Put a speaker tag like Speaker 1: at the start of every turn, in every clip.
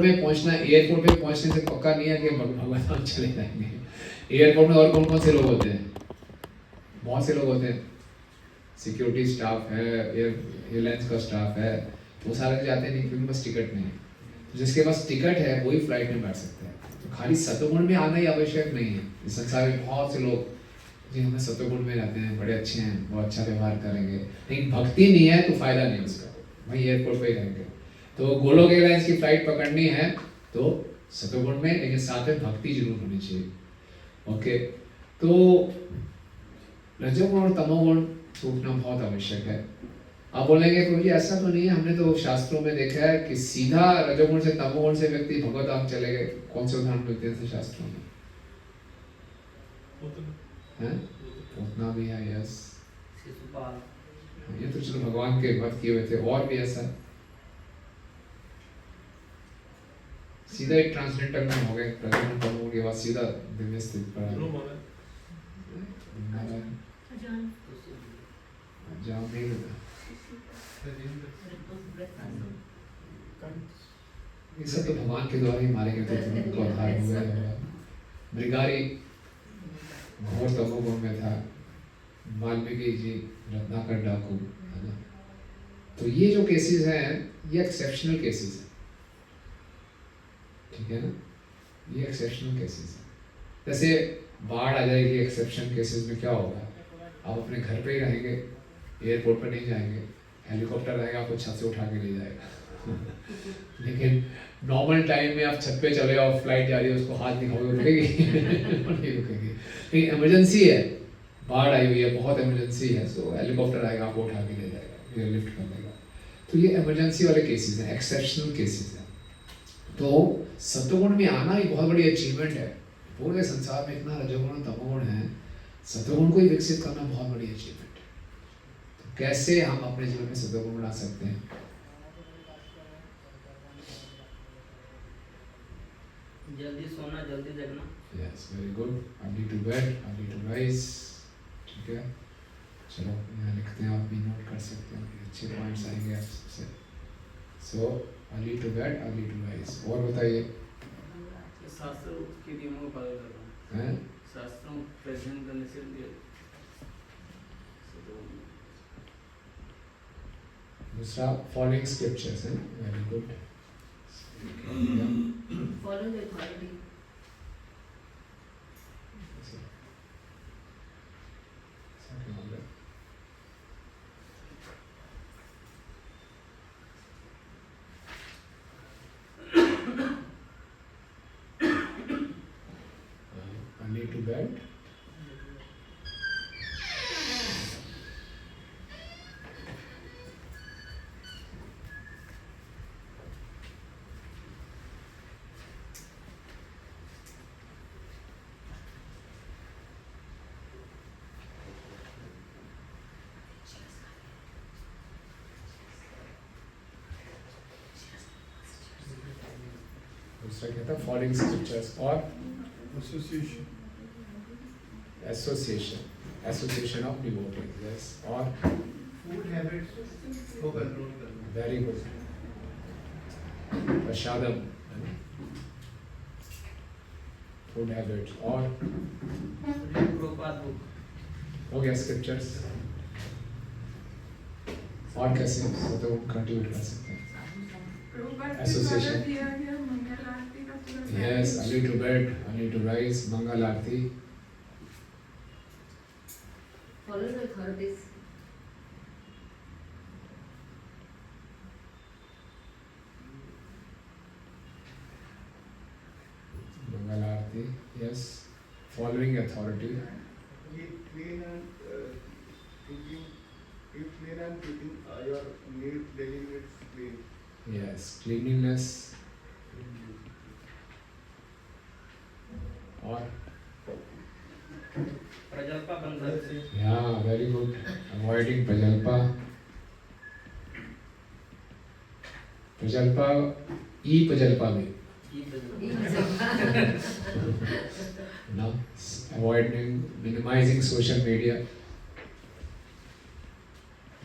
Speaker 1: में पहुंचना, एयरपोर्ट पे पहुंचने से पक्का नहीं है कि भगवान हम चले जाएंगे। एयरपोर्ट में और कौन कौन से लोग होते हैं? बहुत से लोग होते हैं, सिक्योरिटी स्टाफ है, एयरलाइंस का स्टाफ है, वो सारे जाते नहीं क्योंकि बस टिकट नहीं है। तो जिसके पास टिकट है वही फ्लाइट में बैठ सकते हैं। तो खाली सतोगुण में आना ही आवश्यक नहीं है। इस संसार में बहुत से लोग जी हमें सतोगुण में रहते हैं, बड़े अच्छे हैं, बहुत अच्छा व्यवहार करेंगे, लेकिन भक्ति नहीं है तो फायदा नहीं उसका, वही एयरपोर्ट पे ही रहेंगे। तो गोलोक एयरलाइंस की फ्लाइट पकड़नी है तो सतोगुण में, लेकिन साथ में भक्ति जरूर होनी चाहिए। ओके, तो रजोगुण और तमोगुण सूखना बहुत आवश्यक है। आप बोलेंगे तो ये ऐसा तो नहीं है, हमने तो शास्त्रों में देखा है कि सीधा रजोगुण से तमोगुण से व्यक्ति भगवत धाम चले गए। कौन से उदाहरण मिलते हैं शास्त्रों में? हैं? उतना भी है, यस। ये तो चलो भगवान के भक्त किए हुए थे, और भी ऐसा सीधा एक ट्रांसलेटर में हो गए, रजोगुण तमोगुण के बाद सीधा दिव्य स्थिति पर जहाँ नहीं लगा ये सब तो भगवान के द्वारा ही मारे गए थे, उनको आधार हो गया। मृगारी घोर तमोगुण में था, वाल्मीकि जी रत्नाकर डाकू, है ना। तो ये जो केसेस हैं ये एक्सेप्शनल केसेस हैं, ठीक है ना, ये एक्सेप्शनल केसेस हैं। जैसे बाढ़ आ जाएगी, एक्सेप्शन केसेस में क्या होगा? आप अपने घर पे ही रहेंगे, एयरपोर्ट पे नहीं जाएंगे, हेलीकॉप्टर रहेगा आपको छत से उठा के ले जाएगा लेकिन नॉर्मल टाइम में आप छत पे चले आओ, फ्लाइट जा रही है, उसको हाथ दिखाओगे, रुकेगी नहीं रुकेगी। लेकिन इमरजेंसी है, बाढ़ आई हुई है, बहुत इमरजेंसी है, सो हेलीकॉप्टर आएगा, आपको उठा के ले जाएगा, लिफ्ट कर देगा। तो ये इमरजेंसी वाले केसेस हैं, एक्सेप्शनल केसेस हैं। तो सत्वगुण में आना ही बहुत बड़ी अचीवमेंट है। पूरे संसार में इतना रजोगुण तमोगुण है, सत्वगुण को ही विकसित करना बहुत बड़ी अचीवमेंट है। तो कैसे हम अपने जीवन में सत्वगुण बना सकते हैं?
Speaker 2: जल्दी सोना, जल्दी जगना।
Speaker 1: Yes, very good. Early to bed, early to rise, ठीक है। चलो यहाँ लिखते हैं, आप भी नोट कर सकते हैं, अच्छे पॉइंट्स आएंगे आपसे। So early to bed, early to rise. और बताइए,
Speaker 2: शास्त्रों के नियमों का पालन करना
Speaker 1: हैं?
Speaker 2: शास्त्रों प्रेजेंट करने से
Speaker 1: दूसरा फॉलोइंग स्क्रिप्चर्स है, very good.
Speaker 3: Follow the authority.
Speaker 1: Early to bed. दूसरा क्या था? फॉलोइंग स्क्रिप्चर्स और
Speaker 4: association
Speaker 1: association of devotees, yes. और
Speaker 4: फूड हैबिट्स को कंट्रोल करना।
Speaker 1: वेरी गुड, प्रसादम, फूड हैबिट्स। और
Speaker 2: प्रोपाद बुक
Speaker 1: हो गया स्क्रिप्चर्स। और कैसे तो कंट्रीब्यूट कर सकते हैं? Association, yes. Early to bed, early to rise, Mangal Aarti.
Speaker 3: Follow the authorities.
Speaker 1: Mangal Aarti, yes. Following authority,
Speaker 4: Clean and keeping your needs, daily needs clean.
Speaker 1: Yes. Cleaningness. और
Speaker 2: प्रजल्पा बंधन से।
Speaker 1: Yeah very good, avoiding prajalpa. प्रजल्पा ई प्रजल्पा में ना, अवॉइडिंग मिनिमाइजिंग सोशल मीडिया,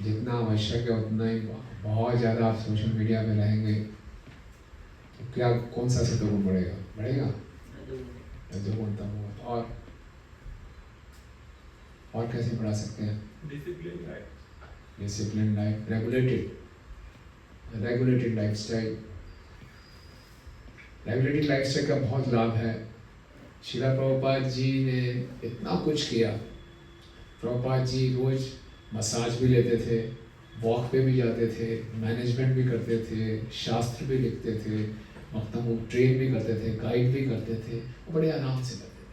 Speaker 1: जितना आवश्यक है उतना ही। बहुत ज़्यादा आप सोशल मीडिया पे रहेंगे तो तो क्या कौन सा सत्वगुण बढ़ेगा? बढ़ेगा रजोगुण तमोगुण। और कैसे बढ़ा सकते हैं? Discipline life, regulated lifestyle. Regulated lifestyle का बहुत लाभ है। श्रीला प्रभुपाद जी ने इतना कुछ किया। प्रभुपाद जी रोज मसाज भी लेते थे, वॉक पे भी जाते थे, मैनेजमेंट भी करते थे, शास्त्र भी लिखते थे, वक्ताओं को ट्रेन भी करते थे, गाइड भी करते थे, बड़े आराम से करते थे।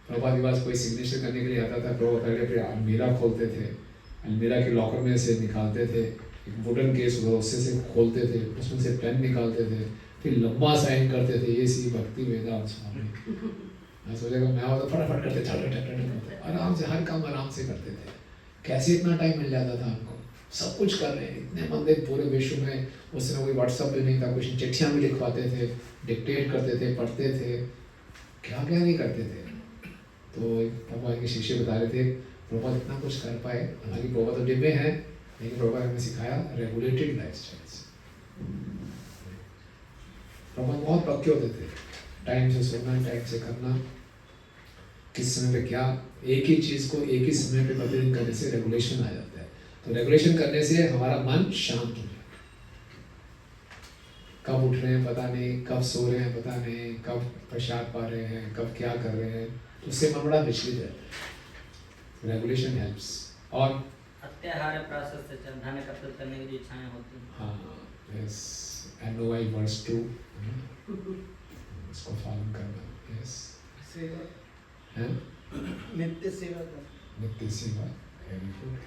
Speaker 1: प्रभुपाद के पास कोई सिग्नेचर करने के लिए आता था, प्रभु पहले फिर अलमीरा खोलते थे, अलमीरा के लॉकर में से निकालते थे, एक वुडन केस होगा उससे से खोलते थे, उसमें से पेन निकालते थे, फिर लंबा साइन करते थे, ये सी भक्ति वेदांत स्वामी। मैं सोचेगा मैं तो फटाफट करते, आराम से, हर काम आराम से करते थे। कैसे इतना टाइम मिल जाता था हमको? सब कुछ कर रहे हैं, इतने मंदिर पूरे विश्व में। उस समय कोई व्हाट्सअप भी नहीं था, कुछ चिट्ठियाँ भी लिखवाते थे, डिक्टेट करते थे, पढ़ते थे, क्या क्या नहीं करते थे। तो प्रभुपाद के शिष्य बता रहे थे प्रभुपाद इतना कुछ कर पाए। हालांकि प्रभुपाद तो डिब्बे हैं, लेकिन प्रभुपाद हमें सिखाया रेगुलेटेड लाइफस्टाइल्स। प्रभुपाद बहुत पक्के होते थे, टाइम से सोना, टाइम से करना, किस समय पे क्या, एक ही चीज को एक ही समय पे प्रतिदिन करने से रेगुलेशन आ जाता है। तो रेगुलेशन करने से हमारा मन शांत हो जाता है। कब उठ रहे हैं पता नहीं, कब सो रहे हैं पता नहीं, कब प्रसाद पा रहे हैं, कब क्या कर रहे हैं, तो उससे मन बड़ा विचलित रहता है। Regulation helps. और
Speaker 5: अत्याहार प्राशस से धन एकत्रित करने की जो इच्छाएं होती हैं,
Speaker 1: हाँ, यस, NOI verse 2 इसको फॉलो करना। यस,
Speaker 4: सेवा,
Speaker 1: है
Speaker 4: नित्य सेवा का।
Speaker 1: नित्य सेवा, वेरी गुड।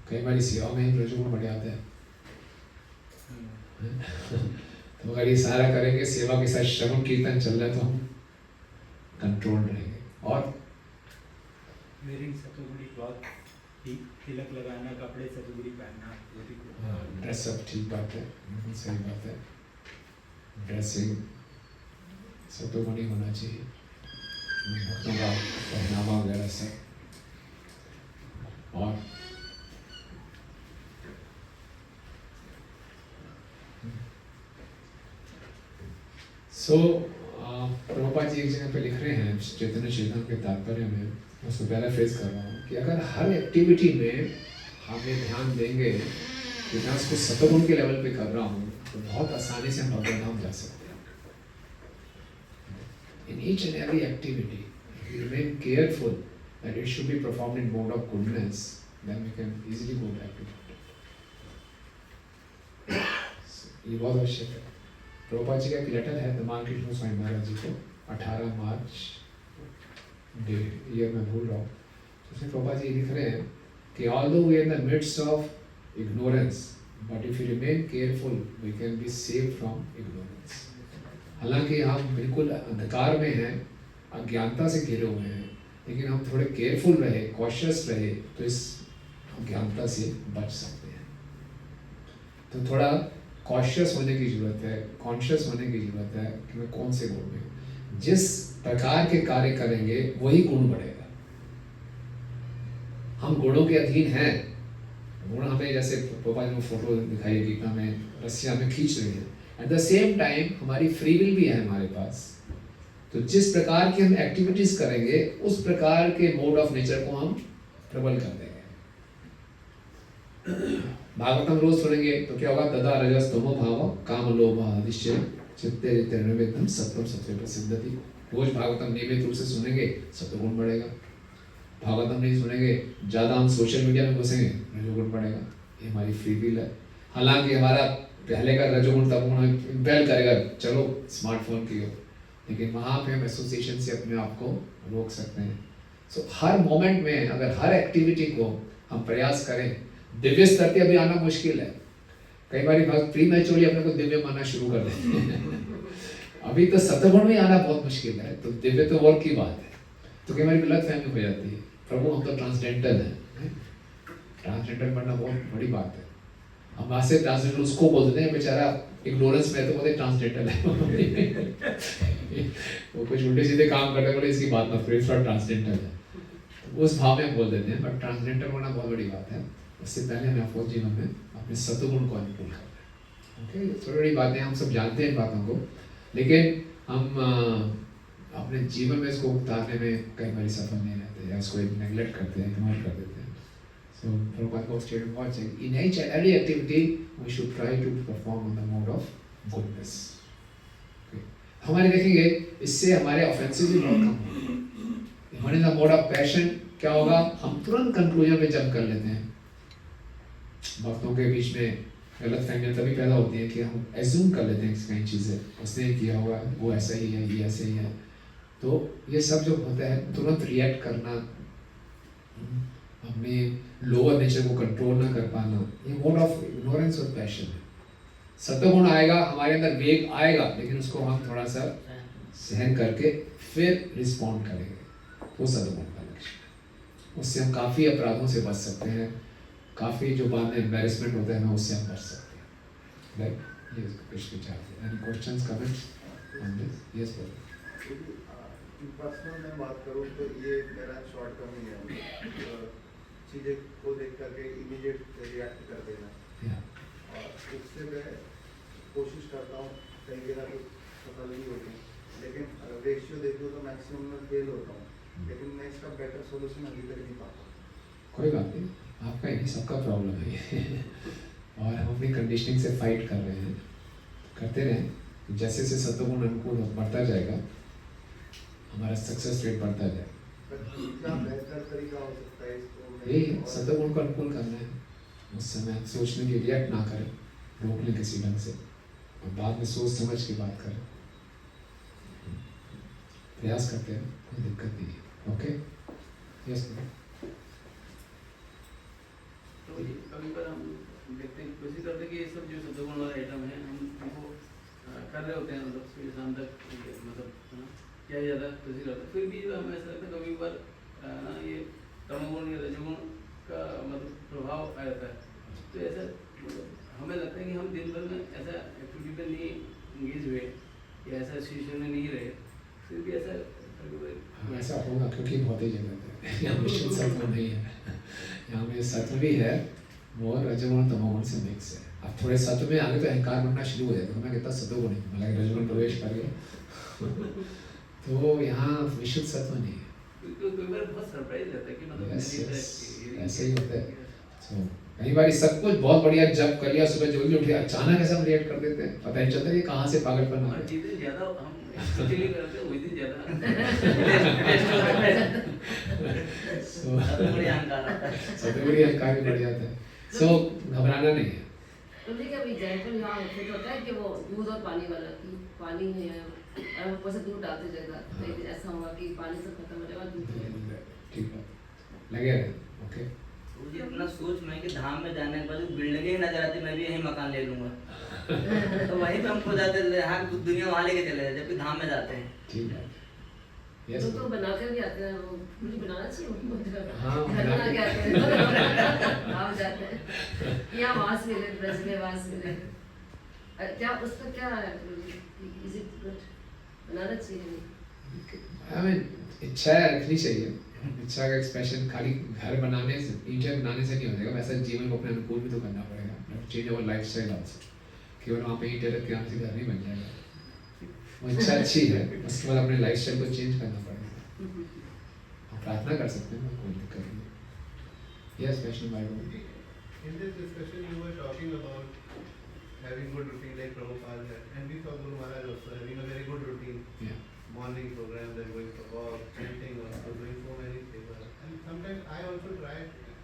Speaker 1: कई बार सेवा में ही रजोगुण बढ़ जाते हैं। तो अगर ये सारा करेंगे, सेवा के साथ श्रवण कीर्तन चल रहा है, तो हम कंट्रोल रहेंगे। और
Speaker 6: वेयरिंग सतुगुणी क्लॉथ, तिलक लगाना, कपड़े सतुगुणी पहनना, धोती कुर्ता।
Speaker 1: ड्रेसअप, ठीक बात है, बिल्कुल सही बात है। ड्रेसिंग सतुगुणी होना चाहिए, भक्तों का पहनावा वगैरह सब। और प्रभुपाद जी एक जगह पे लिख रहे हैं चैतन्य चेतन के तात्पर्य में, उसको पैराफ्रेज कर रहा हूँ, कि अगर हर एक्टिविटी में हम ये ध्यान देंगे कि मैं उसको सतगुण के लेवल पे कर रहा हूँ, तो बहुत आसानी से हम भगवान धाम जा सकते हैं। In each and every activity, if we remain careful that it should be performed in mode of goodness, then we can easily go back to God. ये बहुत आवश्यक है। प्रभुपाद जी का एक लेटर है धमाल कृष्ण स्वामी महाराज जी को, 18 मार्च ईयर में भूल रहा हूँ, उसमें प्रभुपाद जी लिख रहे हैं कि although we are in the midst of ignorance, but if we remain careful, we can be saved from ignorance. हालांकि हम बिल्कुल अंधकार में हैं, अज्ञानता से घिरे हुए हैं, लेकिन हम थोड़े केयरफुल रहे, कॉशियस रहे, तो इस अज्ञानता से बच सकते हैं। तो थोड़ा कॉशियस होने की जरूरत है, कॉन्शियस होने की जरूरत है कि मैं कौन से गुण में हूँ। जिस प्रकार के कार्य करेंगे वही गुण बढ़ेगा। हम गुणों के अधीन हैं। गुण हमें, जैसे पापा ने फोटो दिखाई गीता में, रस्सियां में खींच रही है, एट द सेम टाइम हमारी फ्री विल भी है हमारे पास। तो जिस प्रकार की हम एक्टिविटीज करेंगे, उस प्रकार के मोड ऑफ नेचर को हम प्रबल कर देंगे। भागवतम रोज सुनेंगे तो क्या होगा? तदा रजस तमो भाव काम लोभ आदिश्य चित्ते निर्विघ्नं सत्वम सत्वे प्रसिद्धति। रोज भागवतम नियमित रूप से सुनेंगे, सत्वगुण बढ़ेगा। भागवतम नहीं सुनेंगे, ज्यादा हम सोशल मीडिया में घुसेंगे, रजोगुण बढ़ेगा। ये हमारी फ्री विल है। हालांकि हमारा पहले का रजोगुण तमोगुण इम्पेल करेगा, चलो स्मार्टफोन की ओर, लेकिन वहाँ पे हम एसोसिएशन से अपने आप को रोक सकते हैं। सो हर मोमेंट में अगर हर एक्टिविटी को हम प्रयास करें, दिव्य स्तर पे अभी आना मुश्किल है। कई बार भक्त प्री मैच्योरली अपने को दिव्य मानना शुरू कर देते हैं। अभी तो सतगुण में आना बहुत मुश्किल है, तो दिव्य तो और की बात है। तो कई बार गलत फहमी हो जाती है, प्रभु हम तो ट्रांसडेंटल हैं। ट्रांसडेंटल बनना बहुत बड़ी बात है। हम वहाँ से ट्रांसडेंटल उसको बोलते हैं, बेचारा इग्नोरेंस में तो बोलते ट्रांसडेंटल है। वो कुछ उल्टे सीधे काम करते बोले इसकी बात मत करो, थोड़ा ट्रांसडेंटल है, तो उस भाव में बोल देते हैं। बट ट्रांसडेंटल होना बहुत बड़ी बात है। उससे पहले हमें अफरोज जीवन में अपने सतगुण को अनुकूल करना है। ओके, थोड़ी बड़ी बातें हम सब जानते हैं इन बातों को, लेकिन हम अपने जीवन में इसको उतारने में कई बार सफल नहीं रहते या इसको नेगलेक्ट करते हैं, इग्नोर कर देते हैं. So Prabhupada was stating watching in each and every activity we should try to perform on the mode of goodness. Okay. हमारे देखेंगे इससे हमारे ऑफेंसेस भी बहुत कम होंगे. When in the mode of passion क्या होगा, हम तुरंत कंक्लूजन पे जंप कर लेते हैं. भक्तों के बीच में गलत फहमियां तभी पैदा होती है कि हम एज्यूम कर लेते हैं कई चीज़ें, उसने किया होगा, वो ऐसा ही है, ये ऐसे ही है. तो ये सब जो होता है तुरंत रिएक्ट करना, अपने लोअर नेचर को कंट्रोल ना कर पाना, ये मोड ऑफ इग्नोरेंस और पैशन है. सत्वगुण आएगा, हमारे अंदर वेग आएगा, लेकिन उसको हम थोड़ा सा सहन करके फिर रिस्पॉन्ड करेंगे. वो सत्वगुण का लक्षण है. उससे हम काफ़ी अपराधों से बच सकते हैं, काफ़ी जो बाद में एम्बेरसमेंट होता है ना, उससे हम बच सकते हैं. राइट, ये कुछ विचार थे. Any questions, comments on this? Yes brother.
Speaker 4: Personal में बात करूँ तो ये मेरा शॉर्ट टर्म ही है, चीज़ें को देख करके इमीडिएट रिएक्ट कर देना. और उससे मैं कोशिश करता हूँ, कई जगह तो सफल नहीं होती, लेकिन रेशियो देखो तो मैक्सिमम में फेल होता हूँ. लेकिन मैं इसका बेटर सोल्यूशन अभी तक नहीं पाता.
Speaker 1: कोई बात नहीं, आपका ही नहीं, सबका प्रॉब्लम है. और हम अपनी कंडीशनिंग से फाइट कर रहे हैं, करते रहें. जैसे जैसे सत्वगुण अनुकूल बढ़ता जाएगा, हमारा सक्सेस रेट बढ़ता जाएगा.
Speaker 4: क्या बेहतर तरीका हो सकता है इसको?
Speaker 1: यही है, सत्वगुण को अनुकूल करना है. उस समय सोचने की रिएक्ट ना करें, रोक लें किसी ढंग से, और बाद में सोच समझ के बात करें. प्रयास करते हैं, कोई दिक्कत नहीं है. Okay, yes.
Speaker 2: तो कभी पर हम देखते हैं, कोशिश करते हैं कि ये सब जो सत्वगुण वाला आइटम है हम उनको कर रहे होते हैं, मतलब सुबह शाम तक, मतलब क्या ज़्यादा कोशिश करते हैं, फिर भी जो हमें ऐसा लगता है कभी पर ना ये तमोगुण या रजोगुण का मतलब प्रभाव आ जाता है. तो ऐसा मतलब हमें लगता है कि हम दिन भर में ऐसा एक्टिविटी पे नहीं इंगेज हुए या ऐसा सिचुएशन में नहीं रहे, फिर भी ऐसा
Speaker 1: हाँ, ऐसा होगा, क्योंकि बहुत ही जगह है, यहाँ मिश्रित सत्व नहीं है. यहाँ में सत्व भी है, वो रजोगुण तमोगुण से मिक्स है. अब थोड़े सत्व में आगे तो अहंकार बनना शुरू हो जाएगा, मैं कहता सत्वगुण नहीं, मतलब रजोगुण प्रवेश कर गया. तो यहाँ विशुद्ध सत्व नहीं है.
Speaker 2: कोई बार बहुत सरप्राइज रहता है कि मतलब
Speaker 1: ऐसे ही होता है. So, कई बार सब कुछ बहुत बढ़िया जब कर लिया, सुबह जल्दी उठे, अचानक ऐसा हम रिएक्ट कर देते हैं, पता नहीं चलता ये कहाँ से पागलपन आ गया.
Speaker 2: चीज़ें ज़्यादा हम एक्चुअली करते हैं, वही दिन ज़्यादा
Speaker 5: सत्वगुणी अहंकार आता है.
Speaker 1: सत्वगुणी अहंकार भी बढ़ जाता है. सो घबराना नहीं है.
Speaker 3: उनके क्या एग्जाम्पल यहाँ होते तो होता है कि वो दूध और पानी वाला, कि पानी है और ऊपर से दूध डालते जाएगा, तो एक दिन ऐसा हुआ कि पानी सब खत्म हो जाएगा, दूध हो
Speaker 1: ठीक है, लगे रहे. ओके,
Speaker 5: मुझे अपना सोच में कि धाम में जाने के बाद बिल्डिंग ही नजर आती, मैं भी यही मकान ले लूंगा. तो वहीं पे हमको जाते हाँ दुनिया वहाँ लेके चले जाते, जबकि धाम में जाते हैं.
Speaker 1: ठीक है. यस,
Speaker 3: तो बनाकर भी आते हैं, वो मुझे बनाना चाहिए उनको.
Speaker 1: हाँ,
Speaker 3: घर बना के आते हैं, आप जाते हैं, यहाँ वास मिले, ब्रज में वास मिले. क्या उसका क्या है, इज इट गुड, बनाना चाहिए?
Speaker 1: आई मीन इच्छा रखनी चाहिए. इच्छा का एक्सप्रेशन खाली घर बनाने से, ईंटें बनाने से नहीं हो जाएगा. वैसा जीवन को अपने अनुकूल भी तो करना पड़ेगा. Change our life style also. केवल वहाँ पे ईंटें रख के यहाँ से घर नहीं बन जाएगा. वो इच्छा अच्छी है, उसके बाद अपने लाइफ स्टाइल को चेंज करना पड़ेगा. हम प्रार्थना कर सकते हैं, कोई दिक्कत नहीं. यस, वैष्णव भाई.
Speaker 4: In this discussion, you were talking about having good routine like Prabhupada had, and we saw Guru Maharaj also having a very good routine.
Speaker 1: Yeah.
Speaker 4: Morning program, then going for walk, chanting, also doing so many things. And sometimes I also try.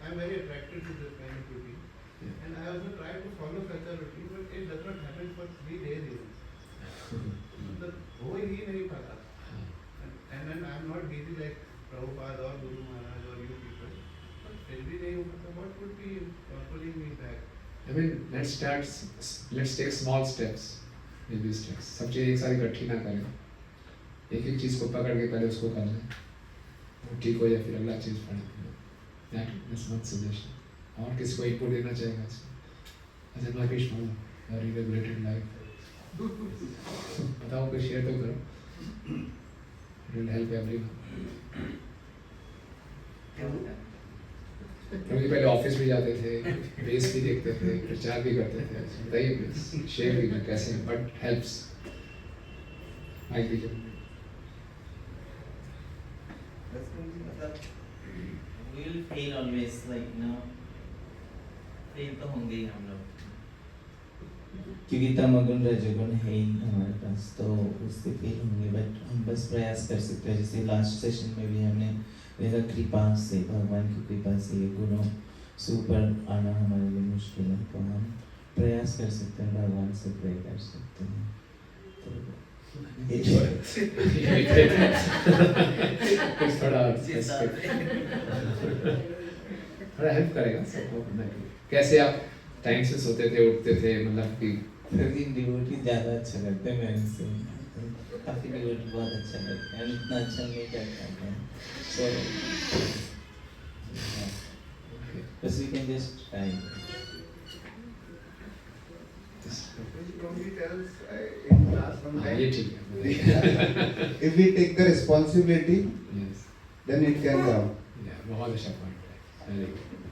Speaker 4: I am very attracted to this kind of routine,
Speaker 1: Yeah.
Speaker 4: and I also try to follow such a routine, but it does not happen for 3 days even. मतलब हो ही नहीं पाता. And then I am not busy like Prabhupada or Guru Maharaj or you people, but still भी नहीं हो पाता. What would be pulling me back?
Speaker 1: I mean, let's take small steps, baby steps. सब चीज़ एक साथ इकट्ठी ना करें. एक एक चीज़ को पकड़ के पहले उसको कर लें, वो ठीक हो जाए फिर अगला चीज़ पढ़ें. That's not suggestion. और किसी को इनपुट देना चाहेगा इसमें? ऐसे ना कृष्ण very regulated life. बताओ, कुछ शेयर तो करो. It will help everyone.
Speaker 5: क्या होता है?
Speaker 1: क्योंकि पहले ऑफिस भी जाते थे, बेस भी देखते थे, प्रचार भी करते थे। बताइए प्लीज, शेयर कीजिए कैसे, बट हेल्प्स। माइक दीजिए।
Speaker 7: We'll fail always, like fail तो होंगे ही हम लोग, क्योंकि तमोगुण रजोगुण है ही हमारे पास, तो उससे फेल होंगे। बट हम बस प्रयास कर सकते हैं, जैसे लास्ट सेशन में भी हमने देखा, कृपा से, भगवान की कृपा से ये गुणों से ऊपर आना हमारे लिए मुश्किल है, तो हम प्रयास कर सकते हैं, भगवान से प्रे कर सकते हैं।
Speaker 1: कुछ थोड़ा थोड़ा हेल्प करेगा सबको करने के लिए। कैसे आप टाइम से सोते थे, उठते थे, मतलब कि
Speaker 7: लेकिन डिवोटी ज़्यादा अच्छा लगता है मेरे से, काफ़ी डिवोटी बहुत अच्छा लगता है, इतना अच्छा नहीं कर पाते हैं, सो बस we can just try.
Speaker 4: Swami tells in class
Speaker 1: हाँ,
Speaker 4: sometime,
Speaker 1: ये ठीक है।
Speaker 4: if we take the responsibility,
Speaker 1: Yes.
Speaker 4: then it can come.
Speaker 1: Yeah, बहुत अच्छा पॉइंट है, वेरी गुड,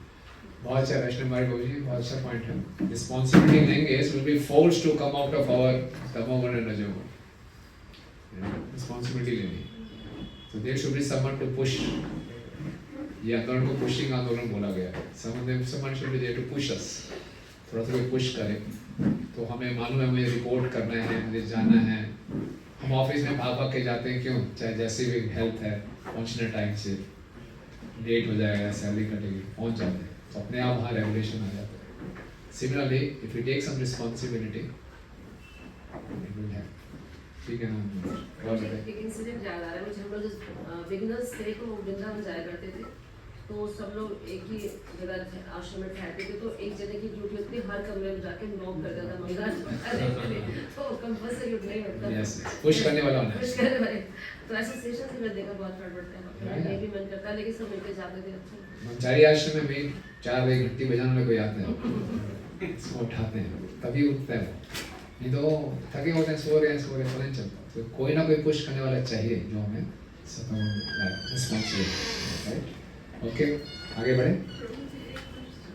Speaker 1: बहुत अच्छा वैष्णव भाई बाबू जी, बहुत अच्छा पॉइंट है। रिस्पॉन्सिबिलिटी लेंगे, so we'll be forced to come out of our तमोगुण and रजोगुण, रिस्पॉन्सिबिलिटी लेनी। So there should be someone to push। ये आंदोलन को पुशिंग आंदोलन बोला गया है। Someone should be there to push us। थोड़ा सा कोई पुश करे, तो हमें मालूम है मुझे रिपोर्ट करना है, मुझे जाना है। हम ऑफिस में भाग भाग के जाते हैं, क्यों? चाहे जैसी भी हेल्थ है, पहुंचने टाइम से, लेट हो जाएगा, सैलरी कटेगी, पहुंच जाते हैं, तो अपने आप वहाँ रेगुलेशन आ जाता है। Similarly if you take some responsibility, it will help. ठीक है ना? और बताइए।
Speaker 3: एक इंसिडेंट याद आ रहा है मुझे। हम लोग बिगिनर्स थे तो वृंदावन जाया करते थे, तो सब लोग एक ही जगह आश्रम में ठहरते थे, तो एक जगह की ड्यूटी होती थी, हर कमरे में जाके नॉक कर देता मंगला, तो कंपल्सरी उठना ही होता था।
Speaker 1: यस, पुश करने वाला होना
Speaker 3: पुश
Speaker 1: है।
Speaker 3: करने वाले। तो ऐसे सेशन से मैं देखा बहुत फट पड़ता है, ये भी मन करता है, लेकिन सब मिलके जाते थे। अच्छा
Speaker 1: ब्रह्मचारी आश्रम में भी 4 बजे घंटी बजाने वाले कोई आते हैं, इसको उठाते हैं, तभी उठते हैं। नहीं तो थके होते हैं, सो रहे हैं, पता नहीं चलता। तो कोई ना कोई पुश करने वाला चाहिए, जो हमें रिस्पॉन्सिबिलिटी, राइट? ओके, आगे बढ़े।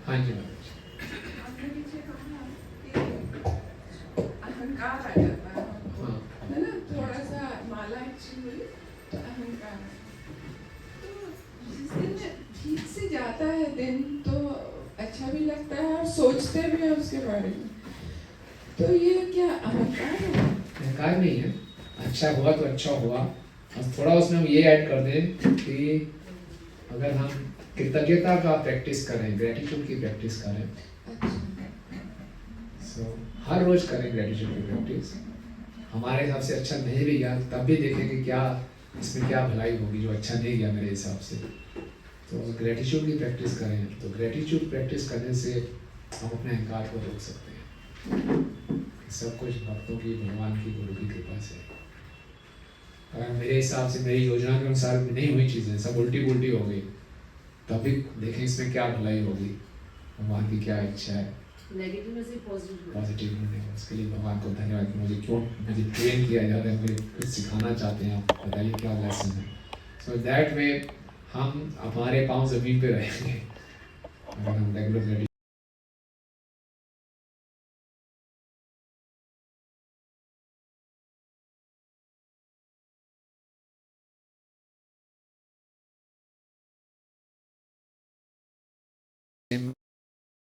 Speaker 1: हाँ जी मैम।
Speaker 8: आपने पीछे कहा कि अहंकार आ जाता है हमको,
Speaker 1: हाँ।
Speaker 8: है ना? थोड़ा सा माला अच्छी हुई तो अहंकार है। तो जिस दिन ठीक से जाता है दिन, तो अच्छा भी लगता है और सोचते भी हैं उसके बारे में, तो ये क्या अहंकार है?
Speaker 1: अहंकार नहीं है, अच्छा हुआ तो अच्छा हुआ। और थोड़ा उसमें हम ये ऐड कर दें कि अगर हम कृतज्ञता का प्रैक्टिस करें, ग्रेटिट्यूड की प्रैक्टिस करें, सो हर रोज करें ग्रेटिट्यूड की प्रैक्टिस। हमारे हिसाब से अच्छा नहीं भी गया, तब भी देखें कि क्या इसमें क्या भलाई होगी, जो अच्छा नहीं गया मेरे हिसाब से, तो ग्रेटिट्यूड की प्रैक्टिस करें। तो ग्रेटिट्यूड प्रैक्टिस करने से हम अपने अहंकार को रोक सकते हैं। सब कुछ भक्तों की, भगवान की, गुरु की कृपा से। अगर मेरे हिसाब से, मेरी योजना के अनुसार नहीं हुई चीज़ें, सब उल्टी पुल्टी हो गई, तब भी देखें इसमें क्या भलाई होगी, भगवान की क्या इच्छा है।
Speaker 3: नेगेटिव में से पॉजिटिव
Speaker 1: पॉजिटिव होने का, उसके लिए भगवान को धन्यवाद कि मुझे ट्रेन किया जा रहा है, मुझे कुछ सिखाना चाहते हैं आप, बताइए क्या लेसन है। सो दैट वे हम हमारे पाँव ज़मीन पे रहेंगे अगर हम रेगुलर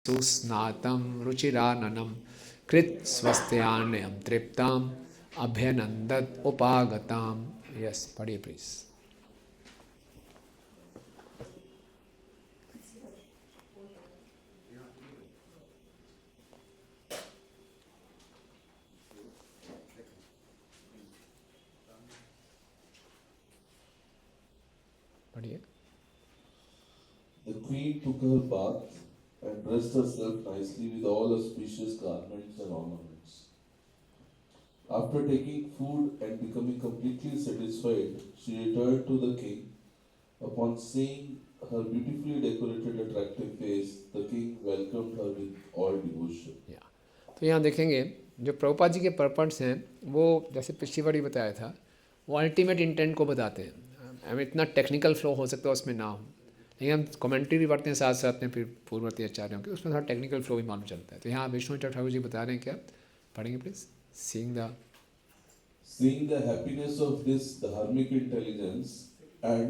Speaker 1: सुस्नातं रुचिराननं कृत स्वस्त्यान्यं तृप्ताम अभ्यनंदत उपागताम। यस, पढ़िए प्लीज। पढ़िए।
Speaker 9: The queen took her bath and dressed herself nicely with all auspicious garments and ornaments. After taking food and becoming completely satisfied, she returned to the king. Upon seeing her beautifully decorated, attractive face, the king welcomed her with all devotion.
Speaker 1: तो यहाँ देखेंगे जो प्रभुपाद जी के पर्पट्स हैं, वो जैसे पिछली बार ही बताया था, वो अल्टीमेट इंटेंट को बताते हैं। हमें इतना टेक्निकल फ्लो हो सकता है उसमें ना हो, ये हम कमेंट्री भी पढ़ते हैं साथ साथ में, फिर पूर्ववर्ती आचार्यों के, उसमें थोड़ा टेक्निकल फ्लो भी मालूम चलता है। तो यहाँ विष्णु ठाकुर जी बता रहे हैं, क्या पढ़ेंगे please?
Speaker 9: Seeing the happiness of this dharmic intelligence and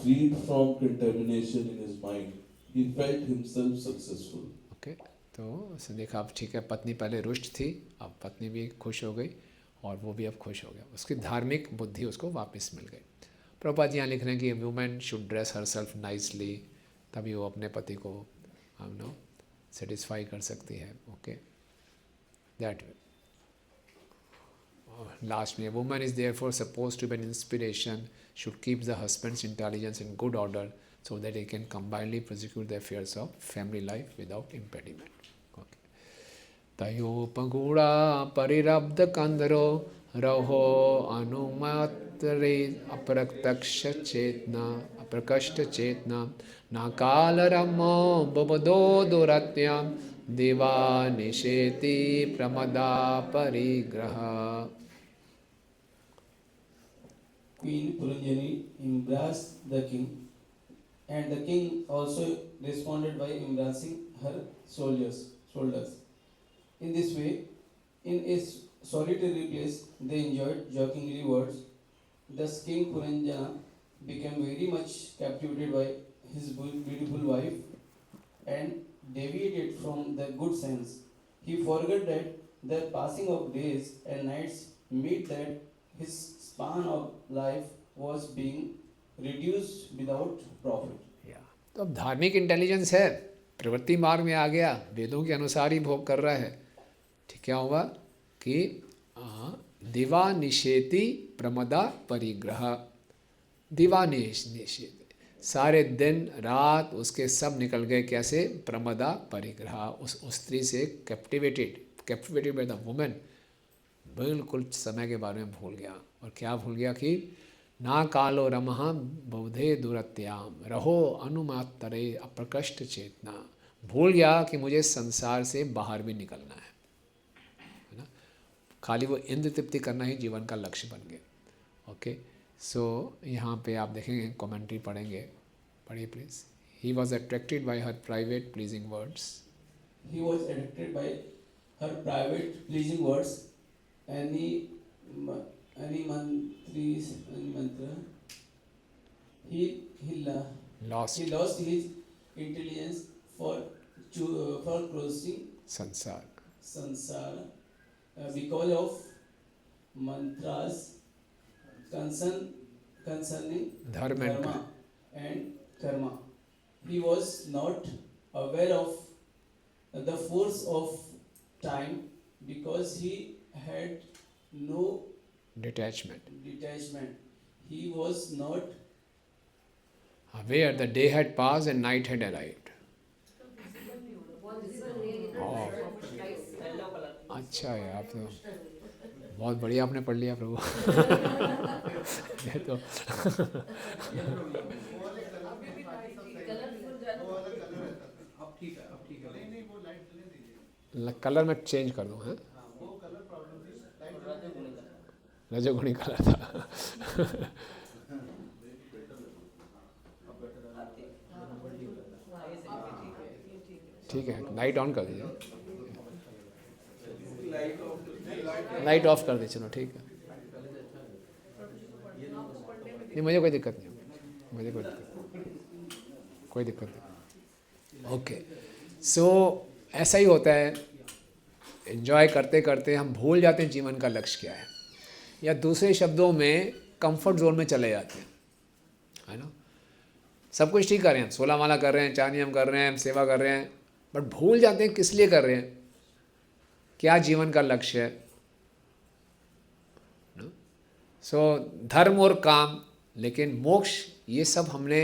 Speaker 9: freed from contamination in his mind, he felt himself successful.
Speaker 1: Okay, तो उसने देखा अब ठीक है, पत्नी पहले रुष्ट थी, अब पत्नी भी खुश हो गई और वो भी अब खुश हो गया, उसकी धार्मिक बुद्धि उसको वापस मिल गई। प्रभुपाद जी यहाँ लिख रहे हैं कि women should dress her self nicely, तभी वो अपने पति को हम नो सेटिस्फाई कर सकती है। Okay, that way. लास्ट में, women is therefore suppose to be an inspiration, should keep the husband's intelligence in good order so that they can combinedly prosecute the affairs of family life without impediment. Okay. Tayopagura parirabdha kandaro raho anumatre apraktaksha chetna aprakashta chetna nakalaramo babado duratyam deva nisheti pramada parigraha.
Speaker 7: Queen Puranjani embraced the king, and the king also responded by embracing her shoulders. In this way, in a solitary place, they enjoyed jokingly words. Thus, King Puranjana became very much captivated by his beautiful wife and deviated from the good sense. He forgot that the passing of days and nights meant that his span of life was being reduced without profit.
Speaker 1: तो अब धार्मिक intelligence है, प्रवृत्ति मार्ग में आ गया, वेदों के अनुसार ही भोग कर रहा है। ठीक, क्या होगा कि दिवा निषेति प्रमदा परिग्रह, दिवा निषेति, सारे दिन रात उसके सब निकल गए, कैसे? प्रमदा परिग्रह, उस स्त्री से कैप्टिवेटेड बाय द वुमेन, बिल्कुल समय के बारे में भूल गया। और क्या भूल गया कि ना कालो रमः बौधे दुरत्याम रहो अनुमात्तरे अप्रकष्ट चेतना, भूल गया कि मुझे संसार से बाहर भी निकलना है ना, खाली वो इंद्र तृप्ति करना ही जीवन का लक्ष्य बन गया। ओके, सो यहाँ पे आप देखेंगे, कमेंट्री पढ़ेंगे, पढ़िए please. He was attracted by her private pleasing words,
Speaker 7: He was attracted by her private pleasing words. Any mantra. He
Speaker 1: lost
Speaker 7: lost his intelligence for crossing
Speaker 1: संसार,
Speaker 7: because of mantras concerning
Speaker 1: धर्म
Speaker 7: and karma. He was not aware of the force of time because he had no
Speaker 1: detachment.
Speaker 7: He was not
Speaker 1: Where the day had passed and night had arrived. अच्छा है, आप तो बहुत बढ़िया आपने पढ़ लिया प्रभु। ये तो कलर में चेंज कर दूँ, है रजोगुणी कलर था। ठीक है, लाइट ऑन कर दीजिए, लाइट ऑफ कर दीजिए, चलो ठीक है। नहीं, मुझे कोई दिक्कत नहीं, मुझे कोई दिक्कत नहीं। ओके, सो ऐसा ही होता है, एंजॉय करते करते हम भूल जाते हैं जीवन का लक्ष्य क्या है, या दूसरे शब्दों में कंफर्ट जोन में चले जाते हैं, है ना। सब कुछ ठीक कर रहे हैं, 16 माला कर रहे हैं, 4 नियम कर रहे हैं, सेवा कर रहे हैं, बट भूल जाते हैं किस लिए कर रहे हैं, क्या जीवन का लक्ष्य है। सो धर्म और काम, लेकिन मोक्ष, ये सब हमने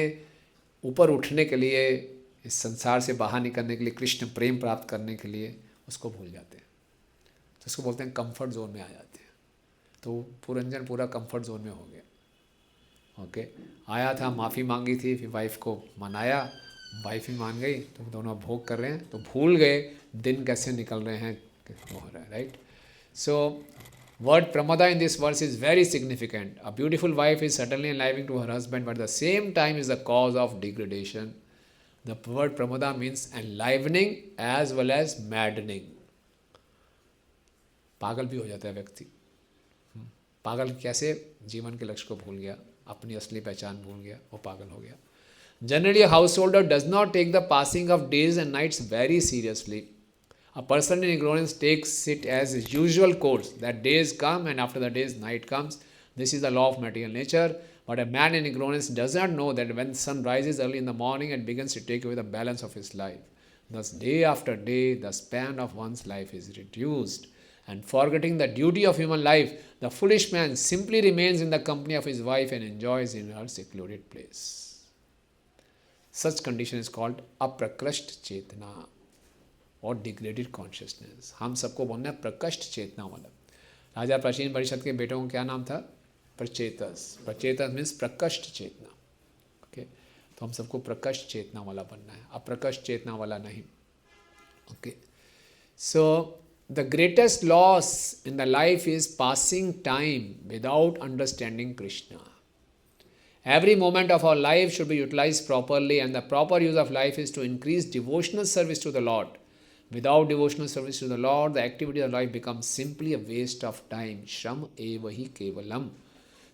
Speaker 1: ऊपर उठने के लिए, इस संसार से बाहर निकलने के लिए, कृष्ण प्रेम प्राप्त करने के लिए उसको भूल जाते हैं। तो उसको बोलते हैं कंफर्ट जोन में आ जाते हैं। तो पुरंजन पूरा कंफर्ट जोन में हो गया। ओके, आया था, माफ़ी मांगी थी, फिर वाइफ को मनाया, वाइफ ही मान गई, तो दोनों भोग कर रहे हैं, तो भूल गए दिन कैसे निकल रहे हैं, हो रहा है, right. So word pramada in this verse is very significant. A beautiful wife is certainly enlivening to her husband, but at the same time is the cause of degradation the word pramoda means enlivening as well as maddening. पागल भी हो जाता है व्यक्ति। पागल कैसे? जीवन के लक्ष्य को भूल गया, अपनी असली पहचान भूल गया, वो पागल हो गया। Generally householder does not take the passing of days and nights very seriously. A person in ignorance takes it as a usual course that days come and after the days night comes. This is the law of material nature. But a man in ignorance does not know that when sun rises early in the morning it begins to take away the balance of his life. Thus day after day the span of one's life is reduced. And forgetting the duty of human life, the foolish man simply remains in the company of his wife and enjoys in her secluded place. Such condition is called aprakrasht chetana और degraded consciousness. हम सबको बोलना है प्रकृष्ट चेतना वाला। राजा प्राचीन परिषद के बेटों को क्या नाम था? प्रचेतस। प्रचेतस मीन्स प्रकृष्ट चेतना। ओके, तो हम सबको प्रकृष्ट चेतना वाला बनना है, अप्रकृष्ट चेतना वाला नहीं। Okay, so the greatest loss in the life is passing time without understanding Krishna. Every moment of our life should be utilized properly, and the proper use of life is to increase devotional service to the Lord. Without devotional service to the Lord, the activity of life becomes simply a waste of time. Shram eva hi kevalam.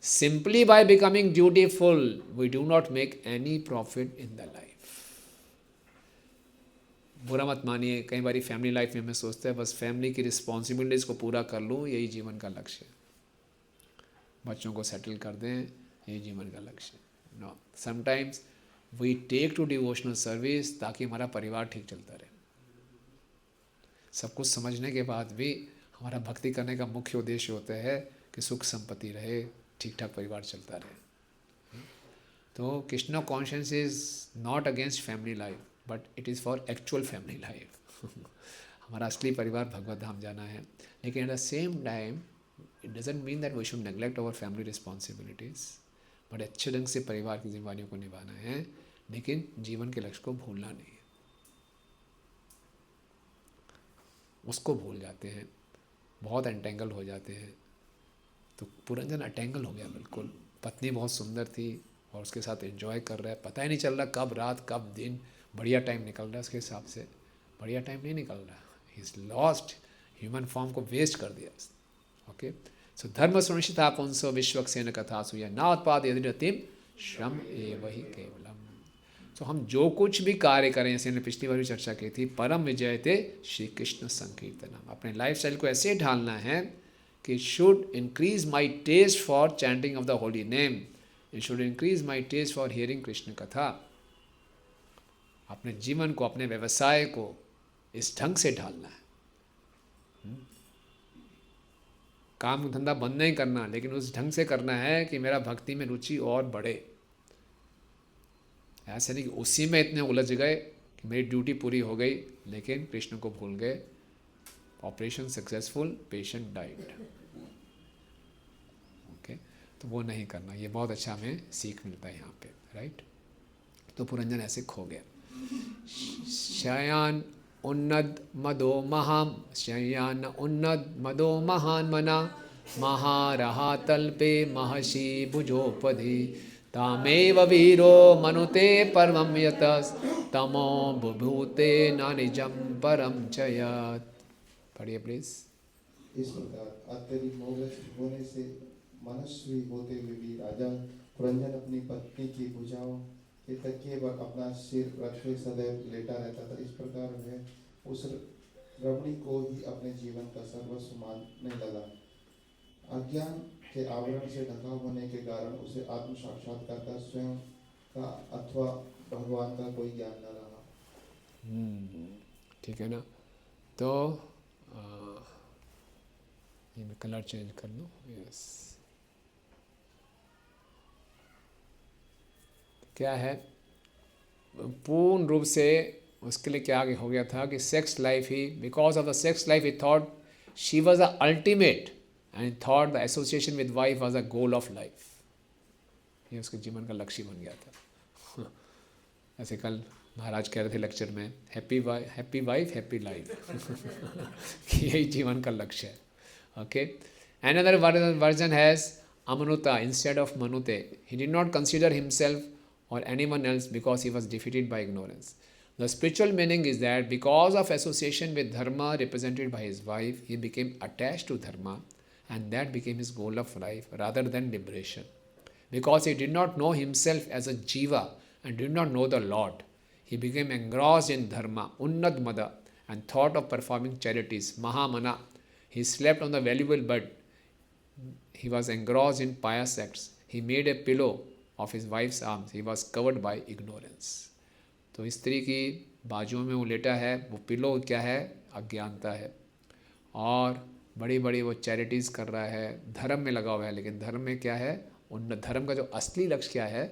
Speaker 1: Simply by becoming dutiful, we do not make any profit in the life. बुरा मत मानिए, कई बारी family life में हमें सोचते हैं बस फैमिली की रिस्पॉन्सिबिलिटीज़ को पूरा कर लूँ, यही जीवन का लक्ष्य है। बच्चों को सेटल कर दें, यही जीवन का लक्ष्य। No, sometimes we take to devotional service ताकि हमारा परिवार ठीक चलता रहे। सब कुछ समझने के बाद भी हमारा भक्ति करने का मुख्य उद्देश्य होता है कि सुख संपत्ति रहे, ठीक ठाक परिवार चलता रहे। तो Krishna conscious is not against family life, but it is for actual family life. हमारा असली परिवार भगवत धाम जाना है, लेकिन at the same time it doesn't mean that we should neglect our family responsibilities. But अच्छे ढंग से परिवार की जिम्मेदारियों को निभाना है, लेकिन जीवन के लक्ष्य को भूलना नहीं है। उसको भूल जाते हैं, बहुत एंटेंगल हो जाते हैं। तो पुरंजन अटेंगल हो गया बिल्कुल। पत्नी बहुत सुंदर थी और उसके साथ एंजॉय कर रहा है, पता ही नहीं चल रहा कब रात कब दिन, बढ़िया टाइम निकल रहा है उसके हिसाब से। बढ़िया टाइम नहीं निकल रहा, he is lost, human form को वेस्ट कर दिया। ओके, सो धर्म सुनिश्चिता पुंसो विश्वक्सेन कथा सुया ना उत्पाद यदि रतिम श्रम एव ही केवलम। तो हम जो कुछ भी कार्य करें, जैसे हमने पिछली बार भी चर्चा की थी, परम विजयते श्री कृष्ण संकीर्तनम। अपने लाइफ स्टाइल को ऐसे ढालना है कि should increase my taste for chanting of the holy name, it should increase my taste for hearing Krishna कथा। अपने जीवन को, अपने व्यवसाय को इस ढंग से ढालना है। काम धंधा बंद नहीं करना, लेकिन उस ढंग से करना है कि मेरा भक्ति में रुचि और बढ़े। ऐसे नहीं कि उसी में इतने उलझ गए कि मेरी ड्यूटी पूरी हो गई लेकिन कृष्ण को भूल गए। Operation successful, patient died. Okay, तो वो नहीं करना। ये बहुत अच्छा हमें सीख मिलता है यहाँ पे, राइट। तो पुरंजन ऐसे खो गया। शयान उन्नद मदो महाम, शयान उन्नद मदो महान मना, महारहा तल्पे महर्षि भुजोपधि, तामेव वीरो मनुते परमं यतस्, तमो बुभूते न निजं परम चयत्। पढ़िए प्लीज।
Speaker 4: इस प्रकार अत्यधिक मोहग्रस्त होने से मनस्वी होते हुए भी राजा पुरंजन अपनी पत्नी की भुजाओं के तकिए पर अपना सिर रखे सदैव लेटा रहता था। इस प्रकार वह उस रमणी को ही अपने जीवन का सर्वस्व मानने लगा। अज्ञान के आवरण से ढका होने के कारण उसे आत्म साक्षात्कार का, स्वयं का अथवा भगवान का कोई ज्ञान न रहा।
Speaker 1: ठीक है ना। तो ये मैं कलर चेंज कर लूँ। यस, क्या है, पूर्ण रूप से उसके लिए क्या आगे हो गया था कि sex life he, because of the sex life he thought she was the ultimate and thought the association with wife was a goal of life. ये उसके जीवन का लक्ष्य बन गया था। ऐसे कल महाराज कह रहे थे लेक्चर में, हैप्पी वाइफ हैप्पी लाइफ। कि यही जीवन का लक्ष्य है। Okay, another version has Amanuta instead of Manute. He did not consider himself or anyone else because he was defeated by ignorance. The spiritual meaning is that because of association with dharma represented by his wife, he became attached to dharma, and that became his goal of life rather than liberation. Because he did not know himself as a jiva and did not know the Lord, he became engrossed in dharma, unnad mada, and thought of performing charities, mahamana. He slept on the valuable bed. He was engrossed in pious acts. He made a pillow of his wife's arms. He was covered by ignorance. तो स्त्री की बाजुओं में वो लेटा है, वो pillow क्या है? अज्ञानता है। और बड़ी बड़ी वो चैरिटीज़ कर रहा है, धर्म में लगा हुआ है, लेकिन धर्म में क्या है? उन धर्म का जो असली लक्ष्य क्या है?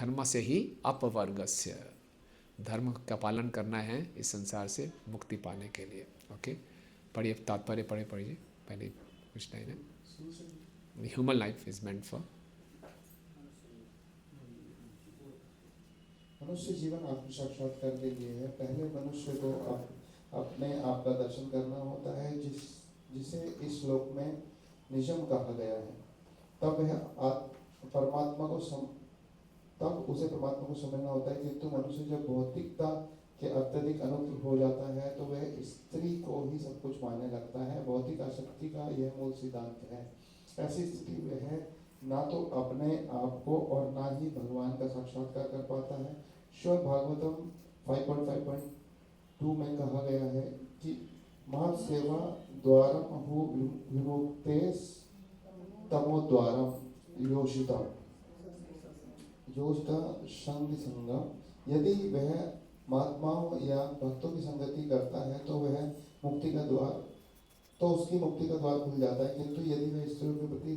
Speaker 1: धर्म से ही अपवर्गस्य, धर्म का पालन करना है इस संसार से मुक्ति पाने के लिए। ओके, पढ़िए, तात्पर्य पढ़िए पहले कुछ लाइन है। Human life is meant for
Speaker 4: मनुष्य जीवन आत्म साक्षात्कार के लिए है। पहले मनुष्य को अपने आप का दर्शन करना होता है, जिसे इस लोक में निजम कहा गया है। तब उसे परमात्मा को समझना होता है। किंतु मनुष्य जब भौतिकता के अत्यधिक अनुकूल हो जाता है तो वह स्त्री को ही सब कुछ मानने लगता है। भौतिक आसक्ति का यह मूल सिद्धांत है। ऐसी स्थिति में है ना तो अपने आप को और ना ही भगवान का साक्षात्कार कर पाता है। श्रीमद् भागवतम 5.5.2 में कहा गया है कि महत् सेवा द्वारम अहु विमुक्तेस तमोद्वारम योषिता संग संगम। यदि वह महात्माओं या भक्तों की संगति करता है तो वह मुक्ति का द्वार तो उसकी मुक्ति का द्वार खुल जाता है। किंतु यदि वह स्त्रियों के प्रति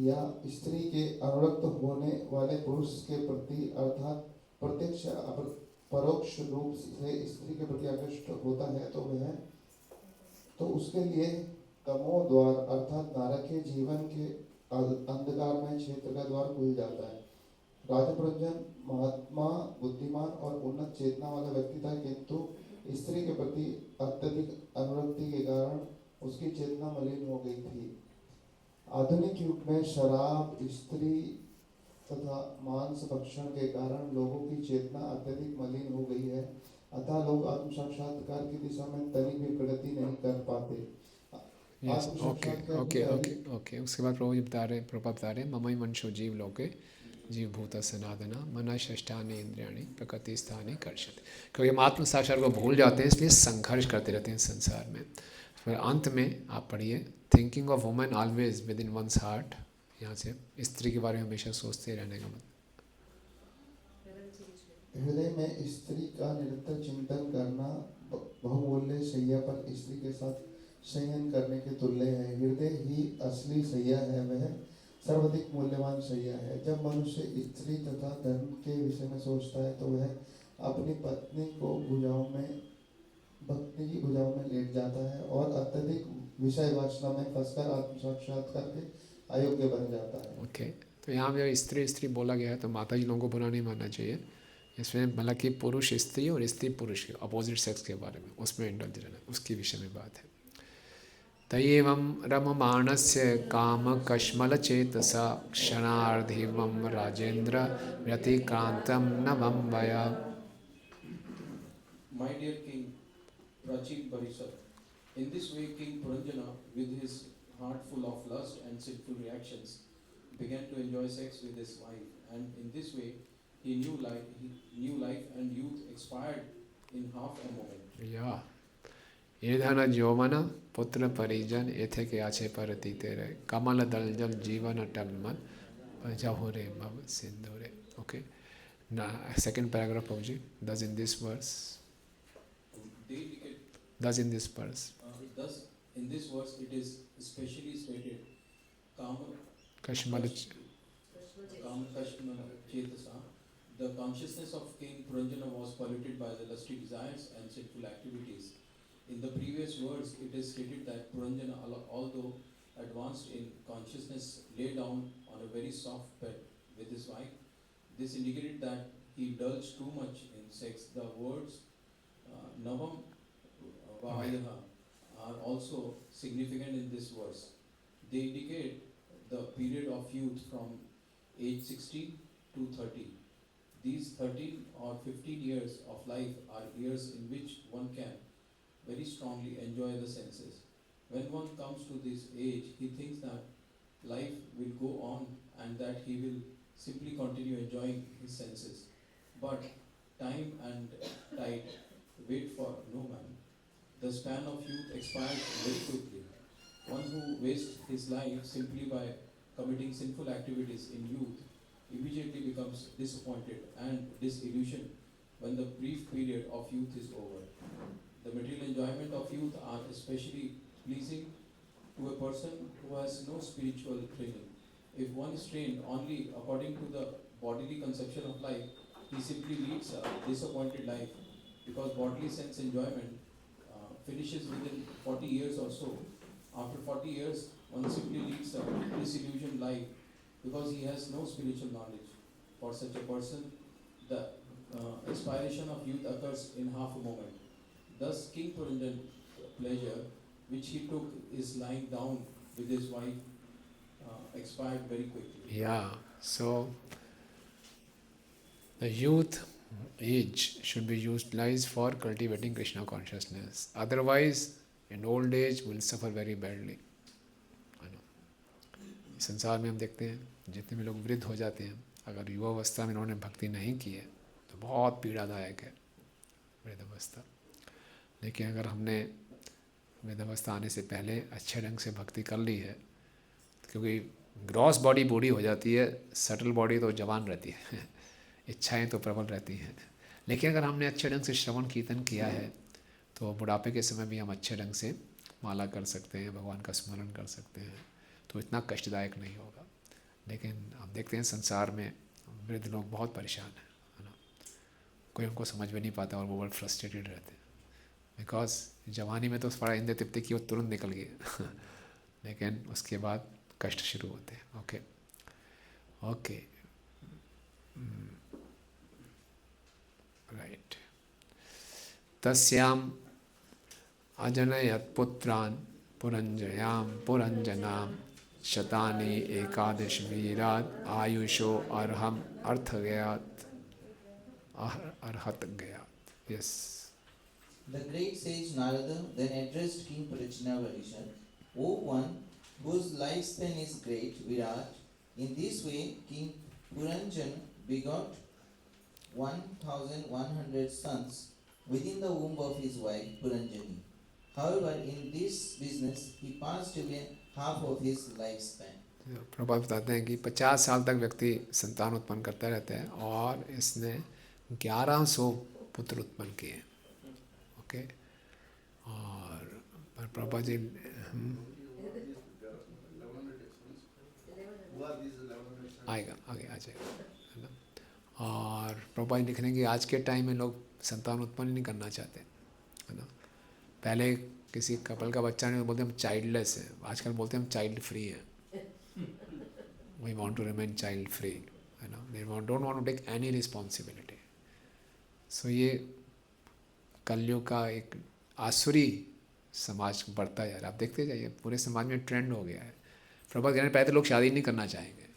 Speaker 4: या स्त्री के अनुरक्त होने वाले पुरुष के प्रति अर्थात प्रत्यक्ष परोक्ष रूप से स्त्री के प्रति आकृष्ट होता है तो उसके लिए तमो द्वार अर्थात नारकीय जीवन के अंधकार में क्षेत्र का द्वार खुल जाता है। राजा पुरंजन महात्मा, बुद्धिमान और उन्नत चेतना वाला व्यक्ति था, किंतु स्त्री के प्रति अत्यधिक अनुरक्ति के कारण उसकी चेतना मलिन हो गई थी। आधुनिक युग में शराब, स्त्री तथा मांस भक्षण के कारण लोगों की चेतना अत्यधिक मलिन हो गई है। अतः लोग आत्म साक्षात्कार की दिशा में तनिक भी प्रगति नहीं कर पाते।
Speaker 1: ओके। उसके बाद प्रभुपाद बता रहे ममई मनुष्यो जीव लोके जीव भूत सनातना मन षष्ठानि इंद्रियाणि प्रकृति स्थानी कर्षति। क्योंकि हम आत्म साक्षात्कार को भूल जाते हैं, इसलिए संघर्ष करते रहते हैं संसार में। फिर अंत में आप पढ़िए, thinking of women always with in once heart. यहाँ से स्त्री के बारे में हमेशा सोचते रहने का मतलब।
Speaker 4: हृदय में स्त्री का निरंतर चिंतन करना बहुमूल्य शैया पर स्त्री के साथ शयन करने के तुल्य है। हृदय ही असली शैया है, वह सर्वाधिक मूल्यवान शैया है। जब मनुष्य स्त्री तथा धर्म के विषय में सोचता है तो वह अपनी पत्नी को भक्ति की भुजाओं में लेट जाता है और अत्यधिक विषय वासना में फंसकर आत्म साक्षात्कार के अयोग्य बन जाता है।
Speaker 1: ओके, तो यहाँ पे स्त्री बोला गया है तो माता जी लोगों को बुरा नहीं मानना चाहिए। इसमें मतलब कि पुरुष स्त्री और स्त्री पुरुष के अपोजिट सेक्स के बारे में उसमें इंडल्ज रहना, उसके विषय में बात है। तयेवं रममाणस्य काम कश्मल चेतसा क्षणार्धिवं राजेंद्र व्यतिक्रांतं नवं वया।
Speaker 10: My dear King Prachik Barisar, in this way King Puranjana, with his heart full of lust and sinful reactions, began to enjoy sex with his wife, and in this way he knew life and youth expired in half a moment.
Speaker 1: Yeah. ये धन यौवन पुत्र परिजन एथे के आछे परती तेरे कमल दल जल जीवन टलमल जहुरे भव सिंधुरे। ओके, सेकंड पैराग्राफ of जी। Thus in this verse
Speaker 10: Thus in this verse it is specially stated
Speaker 1: Kashmala
Speaker 10: Chetasa. The consciousness of King Puranjana was polluted by the lusty desires and sinful activities. In the previous words, it is stated that Puranjana, although advanced in consciousness, lay down on a very soft bed with his wife. This indicated that he indulged too much in sex. The words Navam Vahayaha are also significant in this verse. They indicate the period of youth from age 16 to 30. These 13 or 15 years of life are years in which one can very strongly enjoy the senses. When one comes to this age, he thinks that life will go on and that he will simply continue enjoying his senses. But time and tide wait for no man. The span of youth expires very quickly. One who wastes his life simply by committing sinful activities in youth immediately becomes disappointed and disillusioned when the brief period of youth is over. The material enjoyment of youth are especially pleasing to a person who has no spiritual training. If one is trained only according to the bodily conception of life, he simply leads a disappointed life because bodily sense enjoyment finishes within 40 years or so. After 40 years, one simply leads a disillusioned life because he has no spiritual knowledge. For such a person, the expiration of youth occurs in half a moment. Thus, King Puranjan's pleasure, which he took, is lying down with his wife, expired very quickly.
Speaker 1: Yeah, so the youth age should be utilized for cultivating Krishna consciousness. Otherwise, in old age, we'll suffer very badly. संसार में हम देखते हैं जितने भी लोग वृद्ध हो जाते हैं, अगर युवावस्था में इन्होंने भक्ति नहीं की है तो बहुत पीड़ादायक है वृद्धावस्था। लेकिन अगर हमने वृद्धावस्था आने से पहले अच्छे ढंग से भक्ति कर ली है, क्योंकि ग्रॉस बॉडी बूढ़ी हो जाती है, सटल बॉडी तो जवान रहती है, इच्छाएं तो प्रबल रहती हैं। लेकिन अगर हमने अच्छे ढंग से श्रवण कीर्तन किया है तो बुढ़ापे के समय भी हम अच्छे ढंग से माला कर सकते हैं, भगवान का स्मरण कर सकते हैं, तो इतना कष्टदायक नहीं होगा। लेकिन हम देखते हैं संसार में वृद्ध लोग बहुत परेशान हैं, है ना, कोई उनको समझ में नहीं पाता और वो बहुत फ्रस्ट्रेटेड रहते हैं। बिकॉज जवानी में तो थोड़ा इंद्र तृप्ति की वो तुरंत निकल गई लेकिन उसके बाद कष्ट शुरू होते हैं। Okay okay right. तस्याम अजनयत पुत्रान पुरंजयाम पुरंजनाम शतानि एकादश वीरात आयुषो अर्हम अर्थ गयात अर्हत गयात। Yes.
Speaker 7: The great sage Narada then addressed King Purachana Varishan, O one whose lifespan is great, Virat. In this way, King Puranjan begot 1,100 sons within the womb of his wife Puranjani. However, in this business, he passed away half of his lifespan.
Speaker 1: Prabhupada बताते हैं कि 50 साल तक व्यक्ति संतान उत्पन्न करता रहता है और इसने 1100 पुत्र उत्पन्न किए। ओके। और प्रभुपाद जी आएगा, आगे आ जाएगा, है ना। और प्रभुपाद लिख रहे हैं कि आज के टाइम में लोग संतान उत्पन्न नहीं करना चाहते, है ना। पहले किसी कपल का बच्चा नहीं, बोलते हम चाइल्डलेस हैं, आजकल बोलते हैं हम चाइल्ड फ्री हैं। We want to remain child free, है ना। They don't want to take any responsibility. So ये कलयुग का एक आसुरी समाज बढ़ता जा रहा है। आप देखते जाइए, पूरे समाज में ट्रेंड हो गया है। प्रभात कहने पहले तो लोग शादी नहीं करना चाहेंगे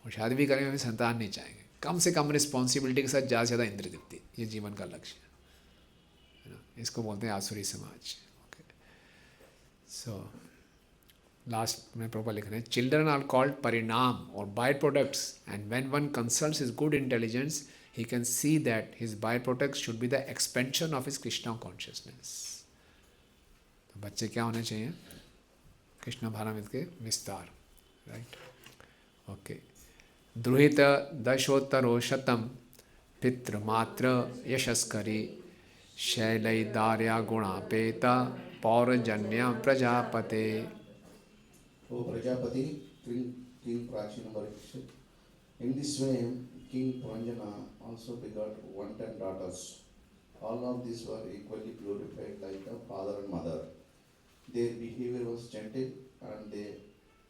Speaker 1: और शादी भी करेंगे फिर संतान नहीं चाहेंगे। कम से कम रिस्पॉन्सिबिलिटी के साथ ज़्यादा से ज़्यादा इंद्र तृप्ति, ये जीवन का लक्ष्य है ना। इसको बोलते हैं आसुरी समाज। ओके। सो लास्ट में प्रभुपाद लिख रहे हैं, चिल्ड्रन आर कॉल्ड परिणाम और by products and when one consults his good intelligence he can see that his byproducts should be the expansion of his Krishna consciousness. तो बच्चे क्या होने चाहिए? कृष्ण भावनामृत के विस्तार, राइट। ओके। द्रुहित दशोत्तरो शतम पितृमात्र यशस्करी शैलैदार्या गुणापेता पौरजन्य प्रजापते।
Speaker 11: O Prajapati, King Prachina Parikshit. In this way, King Puranjana also begot 110 daughters. All of these were equally glorified like the father and mother. Their behavior was gentle and they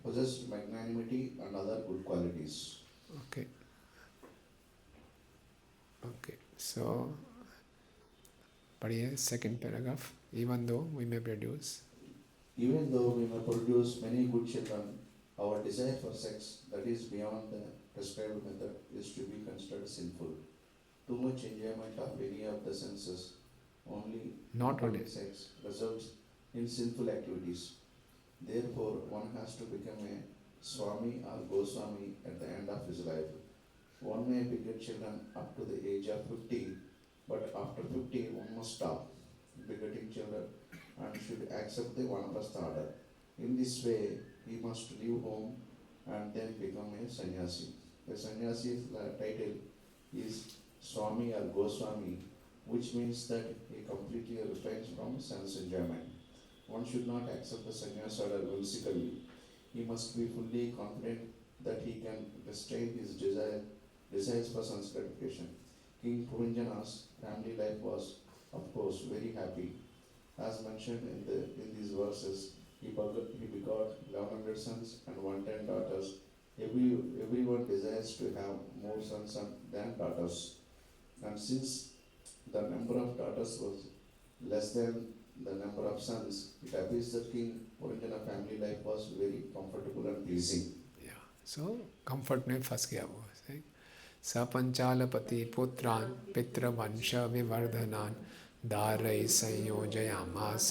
Speaker 11: possessed magnanimity and other good qualities.
Speaker 1: Okay. Okay. So, पढ़िए second paragraph. Even though we may produce
Speaker 11: Even though we may produce many good children, Our desire for sex that is beyond the prescribed method is to be considered sinful. Too much enjoyment of any of the senses, only
Speaker 1: Not only.
Speaker 11: sex, results in sinful activities. Therefore, one has to become a Swami or Goswami at the end of his life. One may beget children up to the age of 50, but after 50, one must stop begetting children and should accept the Vanaprastha order. In this way, he must leave home and then become a sannyasi. The sannyasi's title is Swami or Goswami, which means that he completely refrains from sense enjoyment. One should not accept the sannyas order whimsically. He must be fully confident that he can restrain his desires for sense gratification. King Puranjana's family life was, of course, very happy. As mentioned in these verses, he begot 1100 sons and 110 daughters. Everyone desires to have more sons than daughters. And since the number of daughters was less than the number of sons, it appears that King Puranjana family life was very comfortable and pleasing.
Speaker 1: Yeah. So comfort में फंस गया वो. सपंचालपति पुत्रान् पितृवंश विवर्धनान् दारै संयोजयामास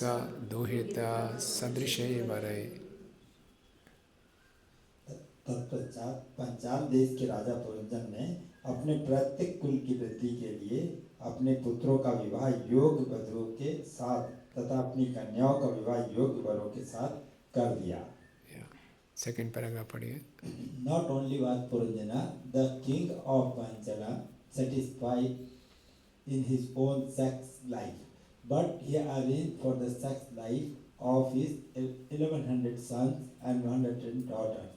Speaker 1: दुहित सदृशे वरै.
Speaker 6: तत्पश्चात पंचाल देश के राजा पुरंजन ने अपने प्रत्येक कुल की वृद्धि के लिए अपने पुत्रों का विवाह योग्य वधुओं के साथ तथा अपनी कन्याओं का विवाह योग्य वरों के साथ कर दिया.
Speaker 1: सेकेंड पैराग्राफ पढ़िए.
Speaker 6: Not only was Puranjana, the king of Panchala, satisfied in his own sex life, but he arranged for the sex life of his 1100 sons and 110 daughters.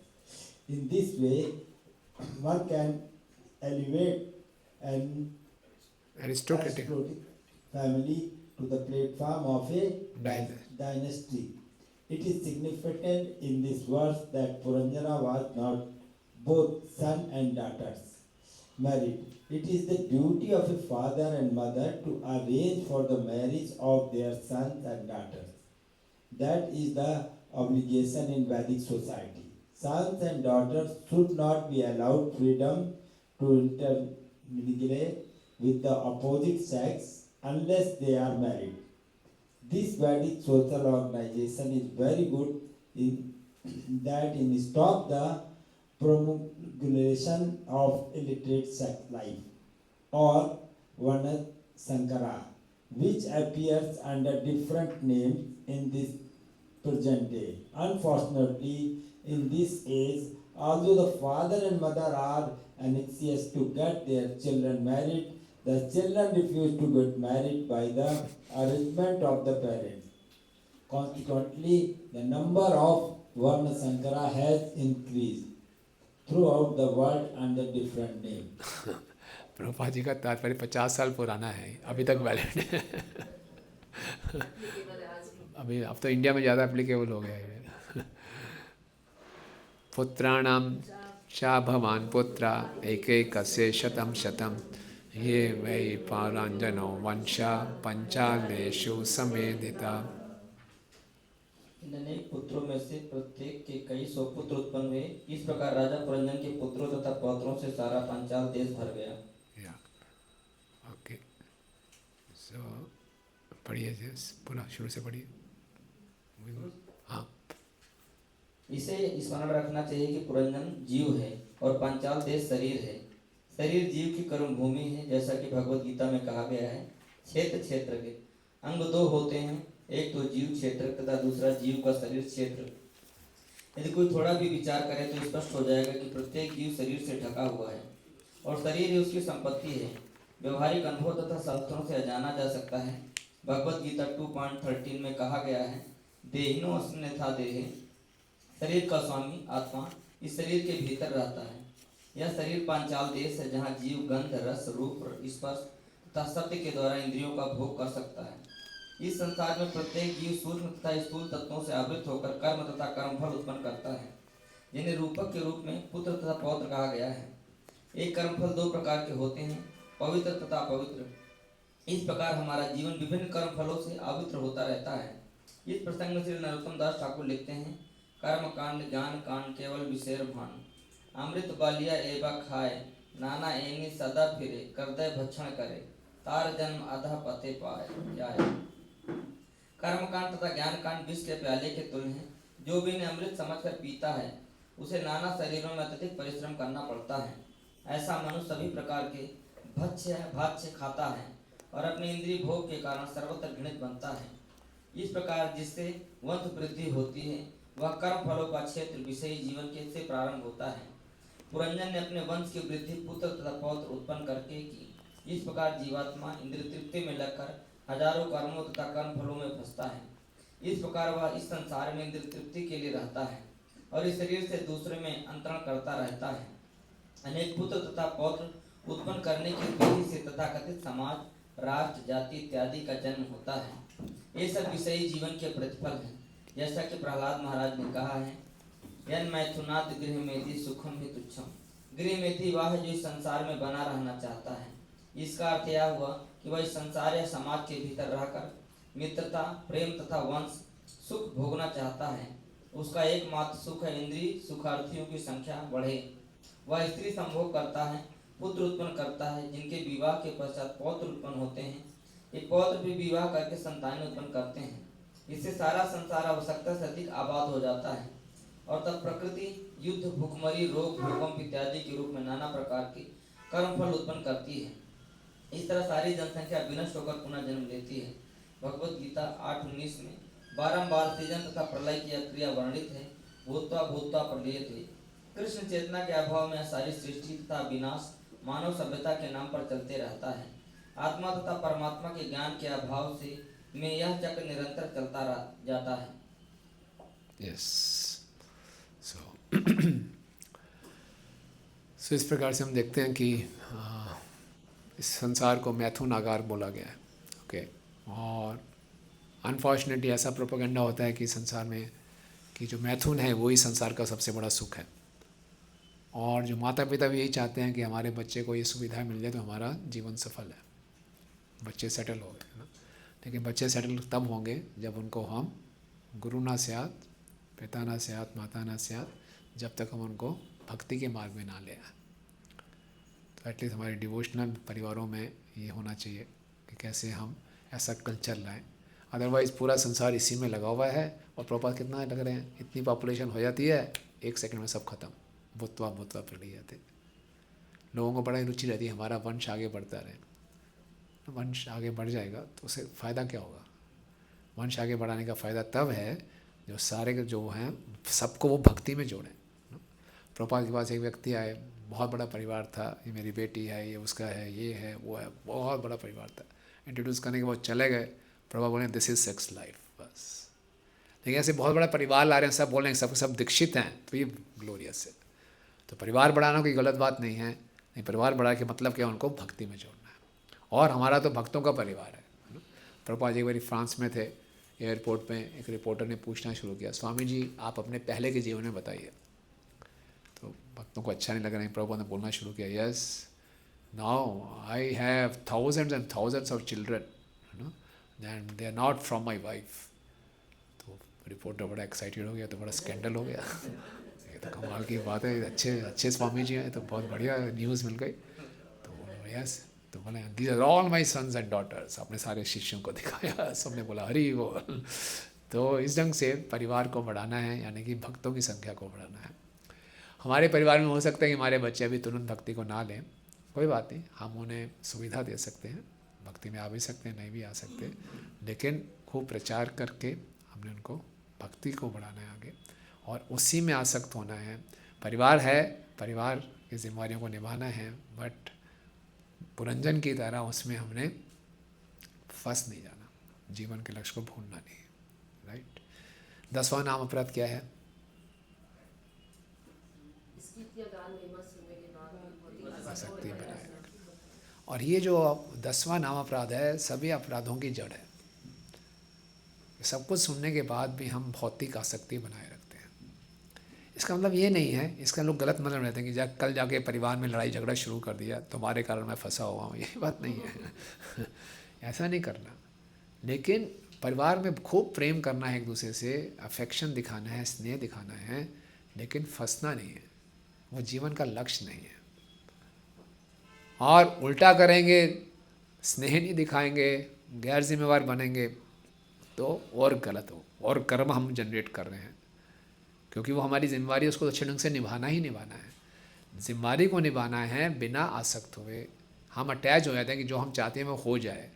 Speaker 6: In this way, one can elevate an aristocratic family to the platform of a dynasty. It is significant in this verse that Puranjana was not both son and daughters married. It is the duty of a father and mother to arrange for the marriage of their sons and daughters. That is the obligation in Vedic society. Sons and daughters should not be allowed freedom to intermingle with the opposite sex unless they are married. This Vedic social organization is very good in that it stops the promulgation of illiterate sex life or Varna Sankara, which appears under different names in this present day. Unfortunately, in this age, although the father and mother are anxious to get their children married, the children refuse to get married by the arrangement of the parents. Consequently, the number of Varna Sankara has increased throughout the world under different names.
Speaker 1: Prabhupada ji का तात्पर्य 50 साल पुराना है, अभी तक valid है. अभी अब तो इंडिया में ज़्यादा एप्लीकेबल हो गया है. पुत्राणां च भवान् पुत्रा एकैकस्य शतं शतं ये वै पाराञ्जनो वंशा पंचालेषु समेधिता.
Speaker 5: इन अनेक पुत्रों में से प्रत्येक के कई सौ पुत्र उत्पन्न हुए. इस प्रकार राजा पुरंजन के पुत्रों तथा पौत्रों से सारा पांचाल देश भर गया.
Speaker 1: ओके, सो पढ़िए पूरा शुरू से पढ़िए. हाँ,
Speaker 5: इसे स्मरण रखना चाहिए कि पुरंजन जीव है और पांचाल देश शरीर है. शरीर जीव की कर्म भूमि है, जैसा कि भगवत गीता में कहा गया है. क्षेत्र क्षेत्र के अंग दो होते हैं, एक तो जीव क्षेत्र तथा दूसरा जीव का शरीर क्षेत्र. यदि कोई थोड़ा भी विचार करे तो स्पष्ट हो जाएगा कि प्रत्येक जीव शरीर से ढका हुआ है और शरीर ही उसकी संपत्ति है. व्यवहारिक अनुभव तथा शास्त्रों से जाना जा सकता है. भगवत गीता 2.13 में कहा गया है, देहिनो अस्न्यथा देहे. शरीर का स्वामी आत्मा इस शरीर के भीतर रहता है. यह शरीर पांचाल देश है, जहाँ जीव गंध रस रूप स्पर्श तथा शब्द के द्वारा इंद्रियों का भोग कर सकता है. इस संसार में प्रत्येक जीव सूक्ष्म तथा स्थूल तत्वों से आवृत होकर कर्म तथा कर्मफल उत्पन्न करता है, जिन्हें रूपक के रूप में पुत्र तथा पौत्र कहा गया है. एक कर्मफल दो प्रकार के होते हैं, पवित्र तथा अपवित्र. इस प्रकार हमारा जीवन विभिन्न कर्मफलों से पवित्र होता रहता है. इस प्रसंग में श्री नरोत्तम दास ठाकुर लिखते हैं कर्म कांड ज्ञान कांड केवल विषय भान। अमृत बालिया एवा खाए, नाना एनी सदा फिरे, करदय भक्षण करे, तार जन्म अधा पते पाए जाए। कर्म कांड तथा ज्ञान कांड विष के प्याले के तुल्य हैं। जो भी इन्हें अमृत समझकर पीता है, उसे नाना शरीरों में अत्यधिक परिश्रम करना पड़ता है। ऐसा मनुष्य सभी प्रकार के भाष्य खाता है और अपने इंद्रिय भोग के कारण सर्वत्र घृणित बनता है। इस प्रकार जिससे वंश वृद्धि होती है, वह कर्म फलों का क्षेत्र विषयी जीवन के से प्रारंभ होता है। पुरंजन ने अपने वंश की वृद्धि पुत्र तथा पौत्र उत्पन्न करके की। इस प्रकार जीवात्मा इंद्रिय तृप्ति में लगकर हजारों कर्मों तथा कर्म फलों में फंसता है। इस प्रकार वह इस संसार में इंद्रिय तृप्ति के लिए रहता है और इस शरीर से दूसरे में अंतरण करता रहता है। अनेक पुत्र तथा पौत्र उत्पन्न करने की विधि से तथाकथित समाज, राष्ट्र, जाति इत्यादि का जन्म होता है। ये सब विषयी जीवन के प्रतिफल हैं। जैसा कि प्रहलाद महाराज ने कहा है, यन मैथुनात् गृह मेधि सुखम ही तुच्छम। गृह मेधि वह है जो इस संसार में बना रहना चाहता है। इसका अर्थ यह हुआ कि वह इस संसार या समाज के भीतर रहकर मित्रता, प्रेम तथा वंश सुख भोगना चाहता है। उसका एकमात्र सुख है इंद्रिय सुखार्थियों की संख्या बढ़े। वह स्त्री संभोग करता है, पुत्र उत्पन्न करता है, जिनके विवाह के पश्चात पौत्र उत्पन्न होते हैं। ये पौत्र भी विवाह करके संतान उत्पन्न करते हैं। इससे सारा संसार आवश्यकता से अधिक आबाद हो जाता है और तब प्रकृति युद्ध, भूखमरी, रोग, भूकंप इत्यादि के रूप में नाना प्रकार के कर्मफल उत्पन्न करती है। इस तरह सारी जनसंख्या विनष्ट होकर पुनः जन्म लेती है। भगवत गीता 8:19 में बारंबार सृजन तथा प्रलय की क्रिया वर्णित है। भूत्वा भूत्वा प्रलयते। कृष्ण चेतना के अभाव में सारी सृष्टि तथा विनाश मानव सभ्यता के नाम पर चलते रहता है। आत्मा तथा परमात्मा के ज्ञान के अभाव से में यह चक्र निरंतर चलता जाता है।
Speaker 1: यस, सो इस प्रकार से हम देखते हैं कि इस संसार को मैथुन आगार बोला गया है। ओके, और अनफॉर्चुनेटली ऐसा प्रोपेगेंडा होता है कि संसार में कि जो मैथुन है वही संसार का सबसे बड़ा सुख है, और जो माता पिता भी यही चाहते हैं कि हमारे बच्चे को ये सुविधा मिल जाए तो हमारा जीवन सफल है, बच्चे सेटल हो गए, है ना। लेकिन बच्चे सेटल तब होंगे जब उनको हम गुरु ना स्यात्, पिता ना स्यात्, माता ना स्यात्, जब तक हम उनको भक्ति के मार्ग में ना ले आए। तो एटलीस्ट हमारे डिवोशनल परिवारों में ये होना चाहिए कि कैसे हम ऐसा कल्चर लाएं। अदरवाइज़ पूरा संसार इसी में लगा हुआ है, और प्रॉपर कितना लग रहे हैं, इतनी पॉपुलेशन हो जाती है, 1 सेकंड में सब खत्म, भूतवा भूतवा प्रलय जाते। लोगों को बड़ा रुचि रहती है हमारा वंश आगे बढ़ता रहे। वंश आगे बढ़ जाएगा तो उसे फ़ायदा क्या होगा? वंश आगे बढ़ाने का फ़ायदा तब है जो सारे के जो हैं सबको वो भक्ति में जोड़ें। प्रभुपाद के पास एक व्यक्ति आए, बहुत बड़ा परिवार था, ये मेरी बेटी है, ये उसका है, ये है, वो है, बहुत बड़ा परिवार था। इंट्रोड्यूस करने के बाद चले गए, प्रभा बोले दिस इज़ सेक्स लाइफ, बस। लेकिन ऐसे बहुत बड़ा परिवार ला रहे हैं, सब बोल रहे हैं सब दीक्षित हैं, तो ये ग्लोरियस है। तो परिवार बढ़ाना कोई गलत बात नहीं है, नहीं, परिवार बढ़ा के मतलब क्या, उनको भक्ति में जोड़ना है। और हमारा तो भक्तों का परिवार है ना। प्रभुपाद जी एक बार फ्रांस में थे, एयरपोर्ट पे एक रिपोर्टर ने पूछना शुरू किया, स्वामी जी आप अपने पहले के जीवन में बताइए। तो भक्तों को अच्छा नहीं लग रहा है, प्रभुपाद ने बोलना शुरू किया, yes now I have thousands and thousands of children, है ना, and they are not from my wife. तो रिपोर्टर बड़ा एक्साइटेड हो गया, तो बड़ा स्कैंडल हो गया। ये तो कमाल की बात है, अच्छे अच्छे स्वामी जी हैं, तो बहुत बढ़िया न्यूज़ मिल गई। तो यस, तो बोले these are all my sons and daughters, अपने सारे शिष्यों को दिखाया, सबने बोला हरी बोल। तो इस ढंग से परिवार को बढ़ाना है, यानी कि भक्तों की संख्या को बढ़ाना है। हमारे परिवार में हो सकता है कि हमारे बच्चे अभी तुरंत भक्ति को ना लें, कोई बात नहीं, हम उन्हें सुविधा दे सकते हैं, भक्ति में आ भी सकते हैं, नहीं भी आ सकते, लेकिन खूब प्रचार करके हमने उनको भक्ति को बढ़ाना है आगे, और उसी में आसक्त होना है। परिवार है, परिवार की जिम्मेदारियों को निभाना है, बट पुरंजन की तरह उसमें हमने फंस नहीं जाना, जीवन के लक्ष्य को भूलना नहीं, राइट। 10वां नाम अपराध क्या है? आसक्ति बनाए रखना। और ये जो 10वां नाम अपराध है, सभी अपराधों की जड़ है। सब कुछ सुनने के बाद भी हम भौतिक आसक्ति बनाए रखते हैं। इसका मतलब ये नहीं है, इसका लोग गलत मतलब रहते हैं कि कल जाके परिवार में लड़ाई झगड़ा शुरू कर दिया, तुम्हारे कारण मैं फंसा हुआ हूँ, ये बात नहीं है। ऐसा नहीं करना, लेकिन परिवार में खूब प्रेम करना है, एक दूसरे से अफेक्शन दिखाना है, स्नेह दिखाना है, लेकिन फंसना नहीं है। वो जीवन का लक्ष्य नहीं है। और उल्टा करेंगे, स्नेह नहीं दिखाएंगे, गैर जिम्मेवार बनेंगे, तो और गलत हो, और कर्म हम जनरेट कर रहे हैं। क्योंकि वो हमारी जिम्मेवारी है, उसको अच्छे ढंग से निभाना ही निभाना है। जिम्मेवारी को निभाना है बिना आसक्त हुए। हम अटैच हो जाते हैं कि जो हम चाहते हैं वो हो जाए।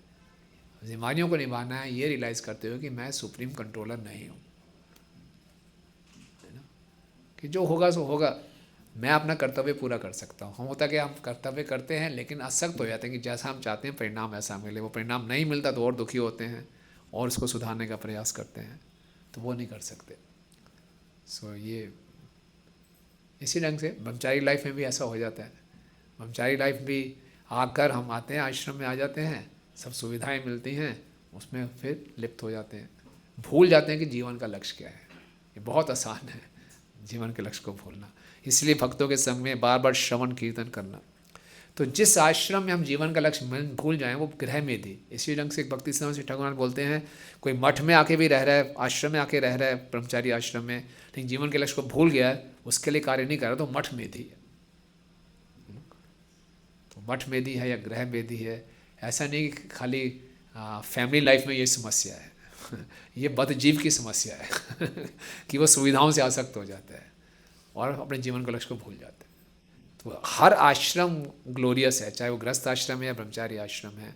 Speaker 1: जिम्मेवारियों को निभाना है ये रियलाइज़ करते हुए कि मैं सुप्रीम कंट्रोलर नहीं हूँ, है ना, कि जो होगा सो होगा, मैं अपना कर्तव्य पूरा कर सकता हूँ। हम होता कि हम कर्तव्य करते हैं लेकिन आसक्त हो जाते हैं कि जैसा हम चाहते हैं परिणाम ऐसा मिले। वो परिणाम नहीं मिलता तो और दुखी होते हैं और उसको सुधारने का प्रयास करते हैं, तो वो नहीं कर सकते। सो ये इसी ढंग से ब्रह्मचारी लाइफ में भी ऐसा हो जाता है। ब्रह्मचारी लाइफ भी आकर हम आते हैं, आश्रम में आ जाते हैं, सब सुविधाएं मिलती हैं, उसमें फिर लिप्त हो जाते हैं, भूल जाते हैं कि जीवन का लक्ष्य क्या है। ये बहुत आसान है जीवन के लक्ष्य को भूलना। इसलिए भक्तों के संग में बार बार श्रवण कीर्तन करना। तो जिस आश्रम में हम जीवन का लक्ष्य भूल जाएं वो ग्रह में थी। इसी ढंग से भक्ति सिद्धांत श्री ठाकुर बोलते हैं, कोई मठ में आके भी रह रहा है, आश्रम में आके रह रहा है, ब्रह्मचारी आश्रम में, लेकिन जीवन के लक्ष्य को भूल गया है, उसके लिए कार्य नहीं कर रहा, तो मठ मेधी है। तो मठ मेधी है या ग्रह मेधी है। ऐसा नहीं कि खाली फैमिली लाइफ में ये समस्या है ये बदजीव की समस्या है कि वो सुविधाओं से आसक्त हो जाता है और अपने जीवन के लक्ष्य को भूल जाता है। तो हर आश्रम ग्लोरियस है, चाहे वो गृहस्थ आश्रम है या ब्रह्मचारी आश्रम है।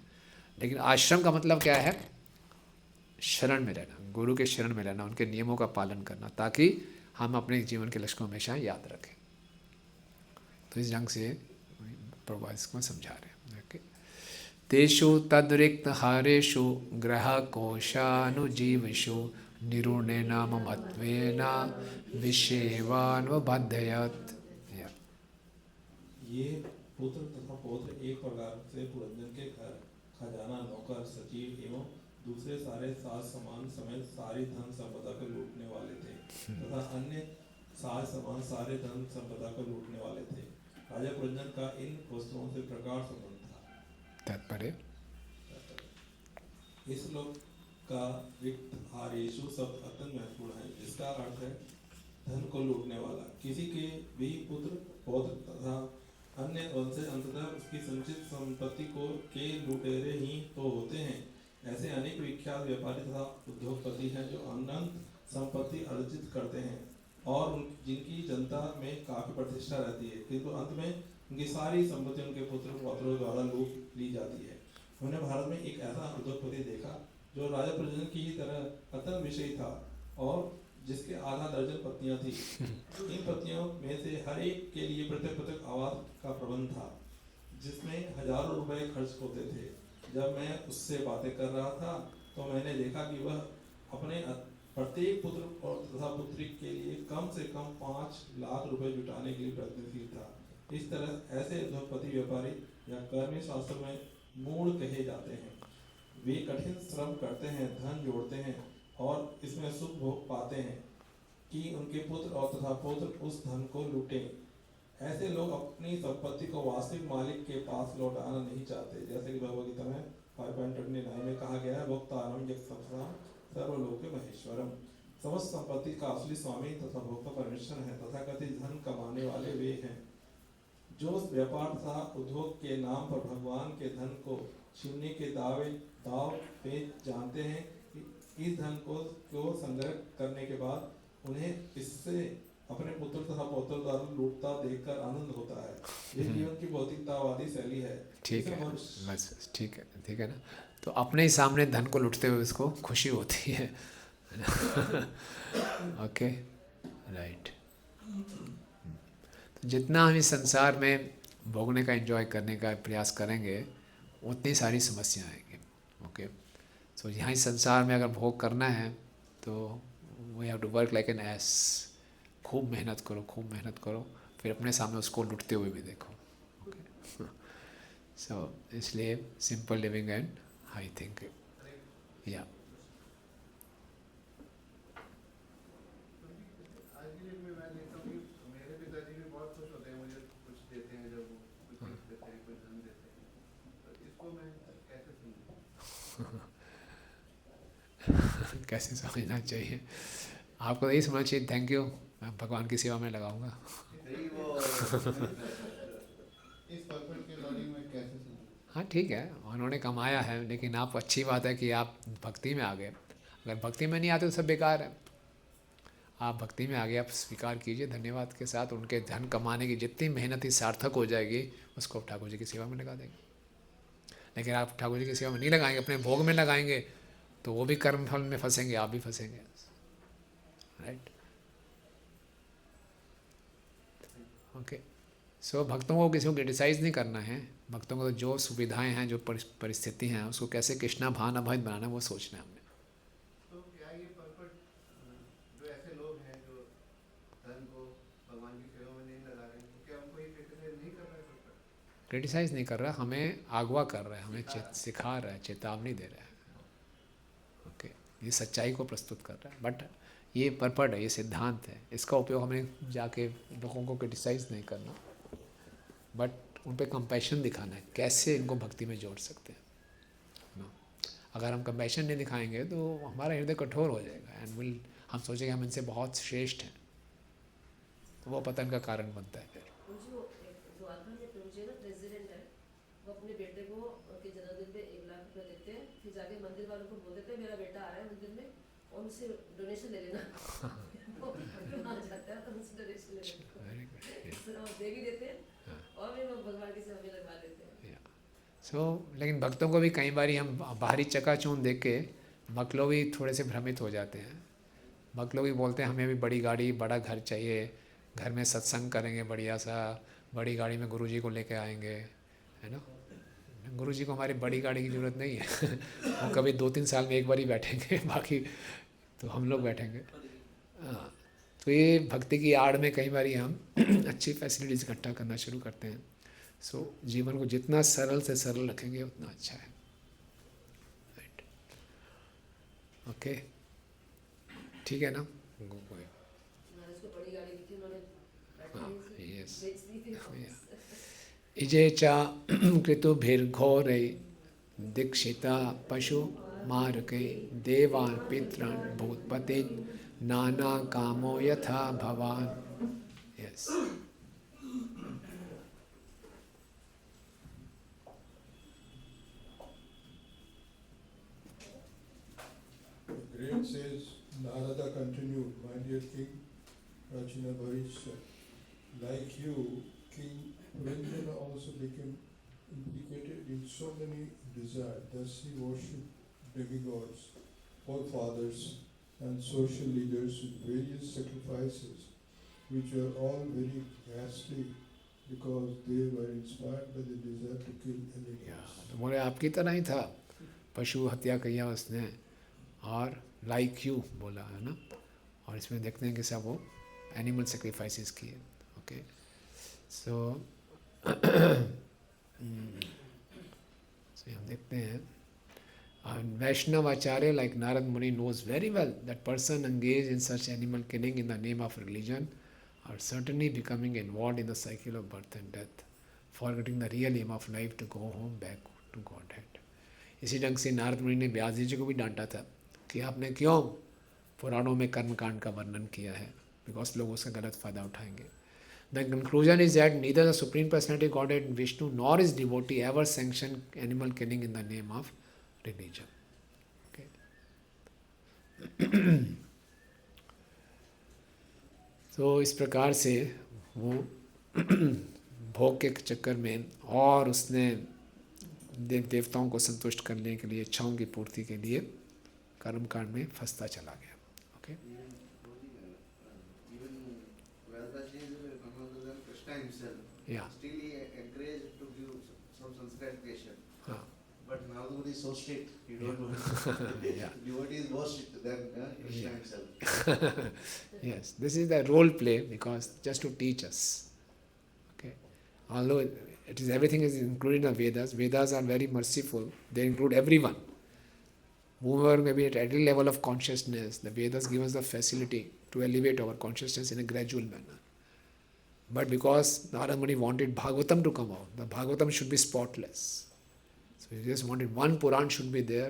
Speaker 1: लेकिन आश्रम का मतलब क्या है? शरण में रहना, गुरु के शरण में रहना, उनके नियमों का पालन करना, ताकि हम अपने जीवन के लक्ष्य को हमेशा याद रखें। तो इस ढंग से प्रभु इसको समझा रहे हैं। तेषु तद्रिक्त हारेषु ग्रह कोशानुजीविषु निरूणेन ममत्वेन विषेवान्वबध्ययत्।
Speaker 10: ये पुत्र तथा पौत्र एक प्रकार से पुरंजन के घर खजाना, नौकर, सचिव एवं दूसरे सारे साज सामान समेत सारी धन संपदा को लूटने वाले थे तथा अन्य साज सामान सारे धन संपदा को लूटने वाले थे। राजा पुरंजन का इन वस्तुओं से प्रकार संबंध था।
Speaker 1: तात्पर्य
Speaker 10: इस श्लोक का रिक्त हारेशु शब्द अत्यंत महत्वपूर्ण है, जिसका अर्थ है धन को लूटने वाला। किसी के भी पुत्र पौत्र तथा अन्य वंशज अंततः उसकी संचित संपत्ति को के लुटेरे ही तो होते हैं। ऐसे अनेक विख्यात व्यापारी तथा उद्योगपति हैं जो अनंत संपत्ति अर्जित करते हैं और जिनकी जनता में काफी प्रतिष्ठा रहती है, किंतु अंत में उनकी सारी संपत्ति उनके पुत्र पौत्रों द्वारा लूट ली जाती है। हमने भारत में एक ऐसा उद्योगपति देखा जो राजा पुरंजन की ही तरह अत्यंत विषयी था और जिसके आधा दर्जन पत्नियां थी। इन पत्नियों में से हर एक के लिए पृथक आवास का प्रबंध था, जिसमें हजारों रुपए खर्च होते थे। जब मैं उससे बातें कर रहा था तो मैंने देखा कि वह अपने प्रत्येक पुत्र और तथा पुत्री के लिए कम से कम 5 लाख रुपए जुटाने के लिए प्रयत्नशील था। इस तरह ऐसे उद्योगपति व्यापारी या कर्मी शास्त्र में मूढ़ कहे जाते हैं। वे कठिन श्रम करते हैं, धन जोड़ते हैं और इसमें सुख भोग पाते हैं कि उनके पुत्र और तथा पौत्र उस धन को लूटें। ऐसे लोग अपनी संपत्ति को वास्तविक मालिक के पास लौटाना नहीं चाहते, जैसे कि भगवद गीता में 5.29 में कहा गया है, भोक्तारं यत्सत्सं सर्वलोके महेश्वरम। समस्त संपत्ति का असली स्वामी तथा भोक्ता परमेश्वर है। तथा कथित धन कमाने वाले वे हैं जो व्यापार तथा उद्योग के नाम पर भगवान के धन को छीनने के दाव पेच जानते हैं। इस धन को संग्रह करने के बाद उन्हें इससे अपने पुत्र तथा पौत्र द्वारा लूटता देखकर आनंद होता है। ये जीवन की भौतिकतावादी शैली है।
Speaker 1: ठीक है, बस ठीक है ना। तो अपने ही सामने धन को लूटते हुए उसको खुशी होती है ओके, राइट। तो जितना हम इस संसार में भोगने का, एंजॉय करने का प्रयास करेंगे, उतनी सारी समस्याएं आएंगी। ओके, सो यहाँ इस संसार में अगर भोग करना है तो we have to work like an ass. खूब मेहनत करो, फिर अपने सामने उसको लुटते हुए भी देखो। ओके, सो इसलिए simple living and high thinking. या कैसे समझना चाहिए। आपको यही समझना चाहिए थैंक यू, मैं भगवान की सेवा में लगाऊंगा।
Speaker 4: नहीं वो इस पर्पल के अकॉर्डिंग में कैसे समझूं?
Speaker 1: हाँ ठीक है, उन्होंने कमाया है, लेकिन आप अच्छी बात है कि आप भक्ति में आ गए। अगर भक्ति में नहीं आते तो सब बेकार है। आप भक्ति में आ गए, आप स्वीकार कीजिए धन्यवाद के साथ। उनके धन कमाने की जितनी मेहनत ही सार्थक हो जाएगी, उसको ठाकुर जी की सेवा में लगा देंगे। लेकिन आप ठाकुर जी की सेवा में नहीं लगाएंगे, अपने भोग में लगाएंगे, तो वो भी कर्म फल में फंसेंगे, आप भी फंसेंगे। Right, okay. सो भक्तों को किसी को क्रिटिसाइज़ नहीं करना है। भक्तों को तो जो सुविधाएं हैं, जो परिस्थिति हैं, उसको कैसे कृष्णा भान अभय बनाना, वो सोचना है हमने।
Speaker 4: तो क्या ये पर्पल जो ऐसे लोग हैं जो धन को भगवान की सेवा में नहीं लगा रहे हैं, तो क्या उनको ये क्रिटिसाइज नहीं कर रहा है पर्पल?
Speaker 1: क्रिटिसाइज़ नहीं कर रहा, हमें अगवा कर रहा है, हमें सिखा रहा है, चेतावनी दे रहा है। ओके, ये सच्चाई को प्रस्तुत कर रहा है। बट ये परपट है, ये सिद्धांत है, इसका उपयोग हमें जाके लोगों को क्रिटिसाइज़ नहीं करना, बट उन पर कंपैशन दिखाना है, कैसे इनको भक्ति में जोड़ सकते हैं ना। अगर हम कंपैशन नहीं दिखाएंगे तो हमारा हृदय कठोर हो जाएगा एंड हम सोचेंगे हम इनसे बहुत श्रेष्ठ हैं, तो वो पतन का कारण बनता है फिर।
Speaker 3: द्वारका में प्रभु ना प्रेसिडेंट है, वो अपने बेटे को के जन्मदिन पे 1 लाख रुपए देते हैं, फिर जाके मंदिर वालों को बोल देते हैं मेरा बेटा आ रहा है मंदिर में और उनसे डोनेशन ले लेना। वो वहाँ जाता है तो उनसे डोनेशन ले लेना, वो दे भी देते हैं और भी वो भगवान की सेवा में लगवा देते हैं।
Speaker 1: लेकिन भक्तों को भी कई बार हम बाहरी चकाचौंध देख के भक्त लोग भी थोड़े से भ्रमित हो जाते हैं। भक्त लोग भी बोलते हैं हमें भी बड़ी गाड़ी बड़ा घर चाहिए, घर में सत्संग करेंगे बढ़िया सा, बड़ी गाड़ी में गुरुजी को लेके आएंगे, है ना। गुरुजी को हमारी बड़ी गाड़ी की ज़रूरत नहीं है। वो कभी 2-3 साल में एक बार ही बैठेंगे, बाकी तो हम लोग बैठेंगे। हाँ, तो ये भक्ति की आड़ में कई बार हम अच्छी फैसिलिटीज़ इकट्ठा करना शुरू करते हैं। सो जीवन को जितना सरल से सरल रखेंगे उतना अच्छा है। राइट, ओके, ठीक है ना। इजे चा कृतुभिर्घोरै दीक्षिता पशु मारके देवान् पितॄन् भूतपते नाना कामो यथा भवान। Yes,
Speaker 12: Great says Narada continued, my dear king Prachina Bharisha, like you, King Puranjana also became implicated in so many desires. Thus he worshipped demigods, forefathers, and social leaders with various sacrifices, which were all very ghastly because they were inspired by the desire to kill animals.
Speaker 1: तो बोले आपकी तरह ही था, पशु हत्या किया उसने, और लाइक यू बोला है ना। और इसमें देखते हैं कि सब वो एनिमल सेक्रीफाइसेस किए। ओके, सो हम देखते हैं वैष्णव आचार्य लाइक नारद मुनि knows very well that person engaged in such animal killing in the name of religion are certainly becoming involved in the cycle of birth and death, forgetting the real aim of life to go home back to Godhead. इसी ढंग से नारद मुनि ने व्यास जी को भी डांटा था कि आपने क्यों पुराणों में कर्मकांड का वर्णन किया है, बिकॉज लोग उसका गलत फायदा उठाएंगे। The conclusion is that neither the Supreme Personality Godhead Vishnu nor his devotee ever sanctioned animal killing in the name of religion. Okay. तो इस प्रकार से वो भोग के चक्कर में और उसने देव देवताओं को संतुष्ट करने के लिए, इच्छाओं की पूर्ति के लिए कर्मकांड में फंसता चला गया। Okay, yeah.
Speaker 11: Still he encouraged to give some sanskar education.
Speaker 1: हाँ.
Speaker 11: But Navadmuni is so strict, you don't know.
Speaker 1: Yeah.
Speaker 11: Devotee is more strict than Krishna
Speaker 1: Yeah.
Speaker 11: himself.
Speaker 1: Yes, this is the role play because just to teach us. Okay, although it is everything is included in the Vedas. Vedas are very merciful. They include everyone. Whoever may be at any level of consciousness, the Vedas give us the facility to elevate our consciousness in a gradual manner. But because Narada Muni wanted Bhagavatam to come out, the Bhagavatam should be spotless. So he just wanted one Puran should be there,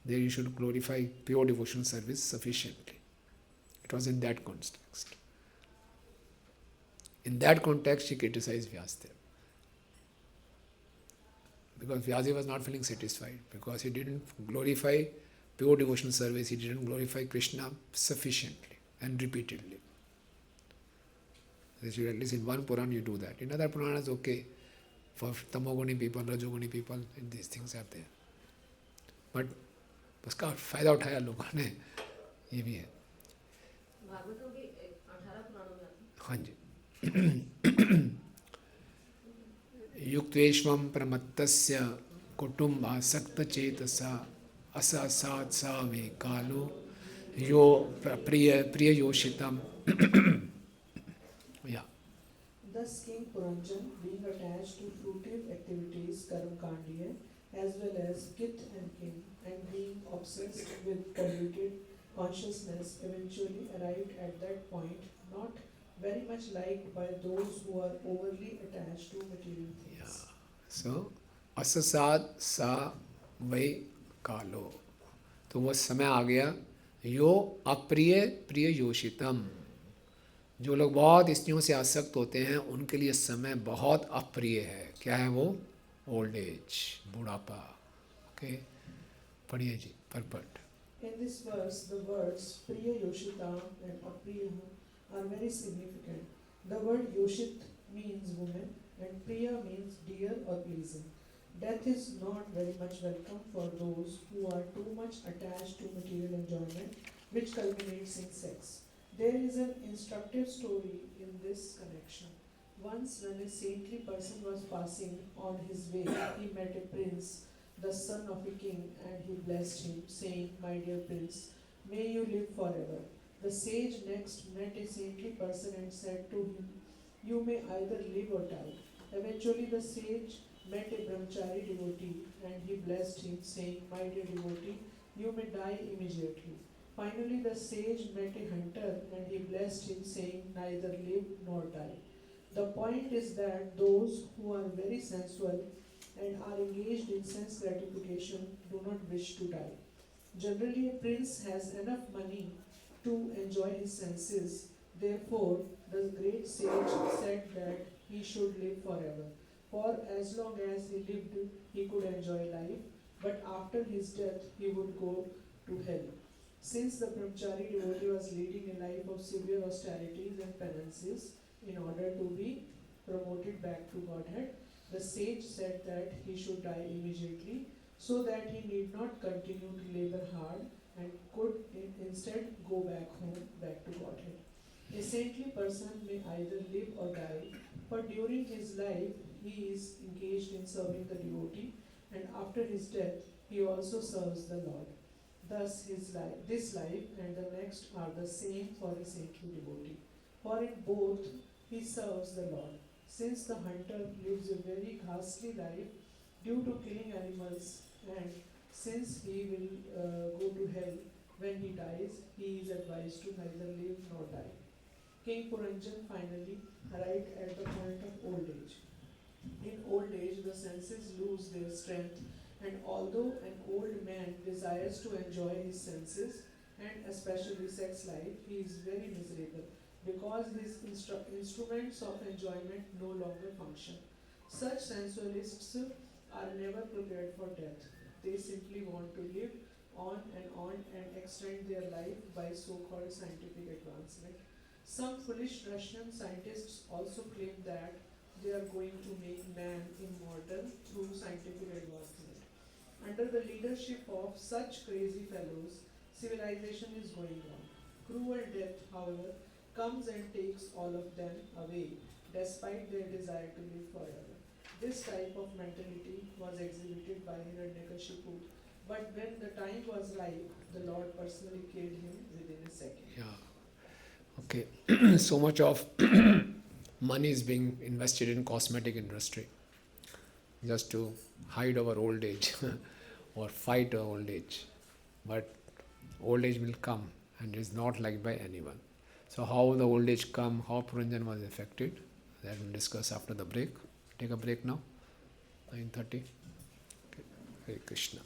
Speaker 1: there you should glorify pure devotional service sufficiently. It was in that context. In that context, she criticized Vyasdev. Because Vyasdev was not feeling satisfied, because he didn't glorify pure devotional service, he didn't glorify Krishna sufficiently and repeatedly. At least in one Puran you do that. In other Puranas, okay, for Tamoguni people, Rajoguni people, these things are there. But उसका फायदा उठाया लोगों ने, ये भी है.
Speaker 3: भागवतम भी 18 पुराणों में आती है.
Speaker 1: हाँ जी. युक्तेष्वं प्रमत्तस्य कुटुम्बासक्तचेतसा अससात् सा वे कालो यो प्रिययोषितम्. Yeah.
Speaker 13: Thus King Puranjan, being attached to fruitive activities, Karamkandiya, as well as kith and kin, and being obsessed with polluted consciousness, eventually arrived at that point, not very much liked by those who are overly attached to material things.
Speaker 1: Yeah. So, asasad sa vai kalo. तो वो समय आ गया, यो अप्रिय प्रिय योषितम. जो लोग बहुत स्त्रियों से आसक्त होते हैं उनके लिए समय बहुत अप्रिय है. क्या है वो? ओल्ड एज, बुढ़ापा. ओके, पढ़िए जी, purport.
Speaker 13: In this verse, the words Priya Yoshita and Apriya are very significant. The word Yoshit means woman and Priya means dear or pleasing. Death is not very much welcome for those who are too much attached to material enjoyment, which culminates in sex. There is an instructive story in this connection. Once, when a saintly person was passing on his way, he met a prince, the son of a king, and he blessed him, saying, "My dear prince, may you live forever." The sage next met a saintly person and said to him, "You may either live or die." Eventually, the sage met a brahmachari devotee, and he blessed him, saying, "My dear devotee, you may die immediately." Finally, the sage met a hunter, and he blessed him, saying, "Neither live nor die." The point is that those who are very sensual and are engaged in sense gratification do not wish to die. Generally, a prince has enough money to enjoy his senses. Therefore, the great sage said that he should live forever. For as long as he lived, he could enjoy life, but after his death, he would go to hell. Since the brahmachari devotee was leading a life of severe austerities and penances in order to be promoted back to Godhead, the sage said that he should die immediately so that he need not continue to labor hard and could instead go back home, back to Godhead. A saintly person may either live or die, but during his life he is engaged in serving the devotee, and after his death he also serves the Lord. Thus this life and the next are the same for a saintly devotee, for in both he serves the Lord. Since the hunter lives a very ghastly life due to killing animals, and since he will go to hell when he dies, he is advised to neither live nor die. King Puranjan finally arrived at the point of old age. In old age, the senses lose their strength, and although an old man desires to enjoy his senses, and especially sex life, he is very miserable because his instruments of enjoyment no longer function. Such sensualists are never prepared for death. They simply want to live on and extend their life by so-called scientific advancement. Some foolish Russian scientists also claim that they are going to make man immortal through scientific advancement. Under the leadership of such crazy fellows, civilization is going on. Cruel death, however, comes and takes all of them away, despite their desire to live forever. This type of mentality was exhibited by Hiranyakashipu, but when the time was ripe, the Lord personally killed him within a second.
Speaker 1: Yeah. Okay. So much of money is being invested in cosmetic industry just to hide our old age or fight our old age. But old age will come and is not liked by anyone. So how the old age come, how Puranjan was affected, that we'll discuss after the break. Take a break now, 9:30. Okay. Hare Krishna.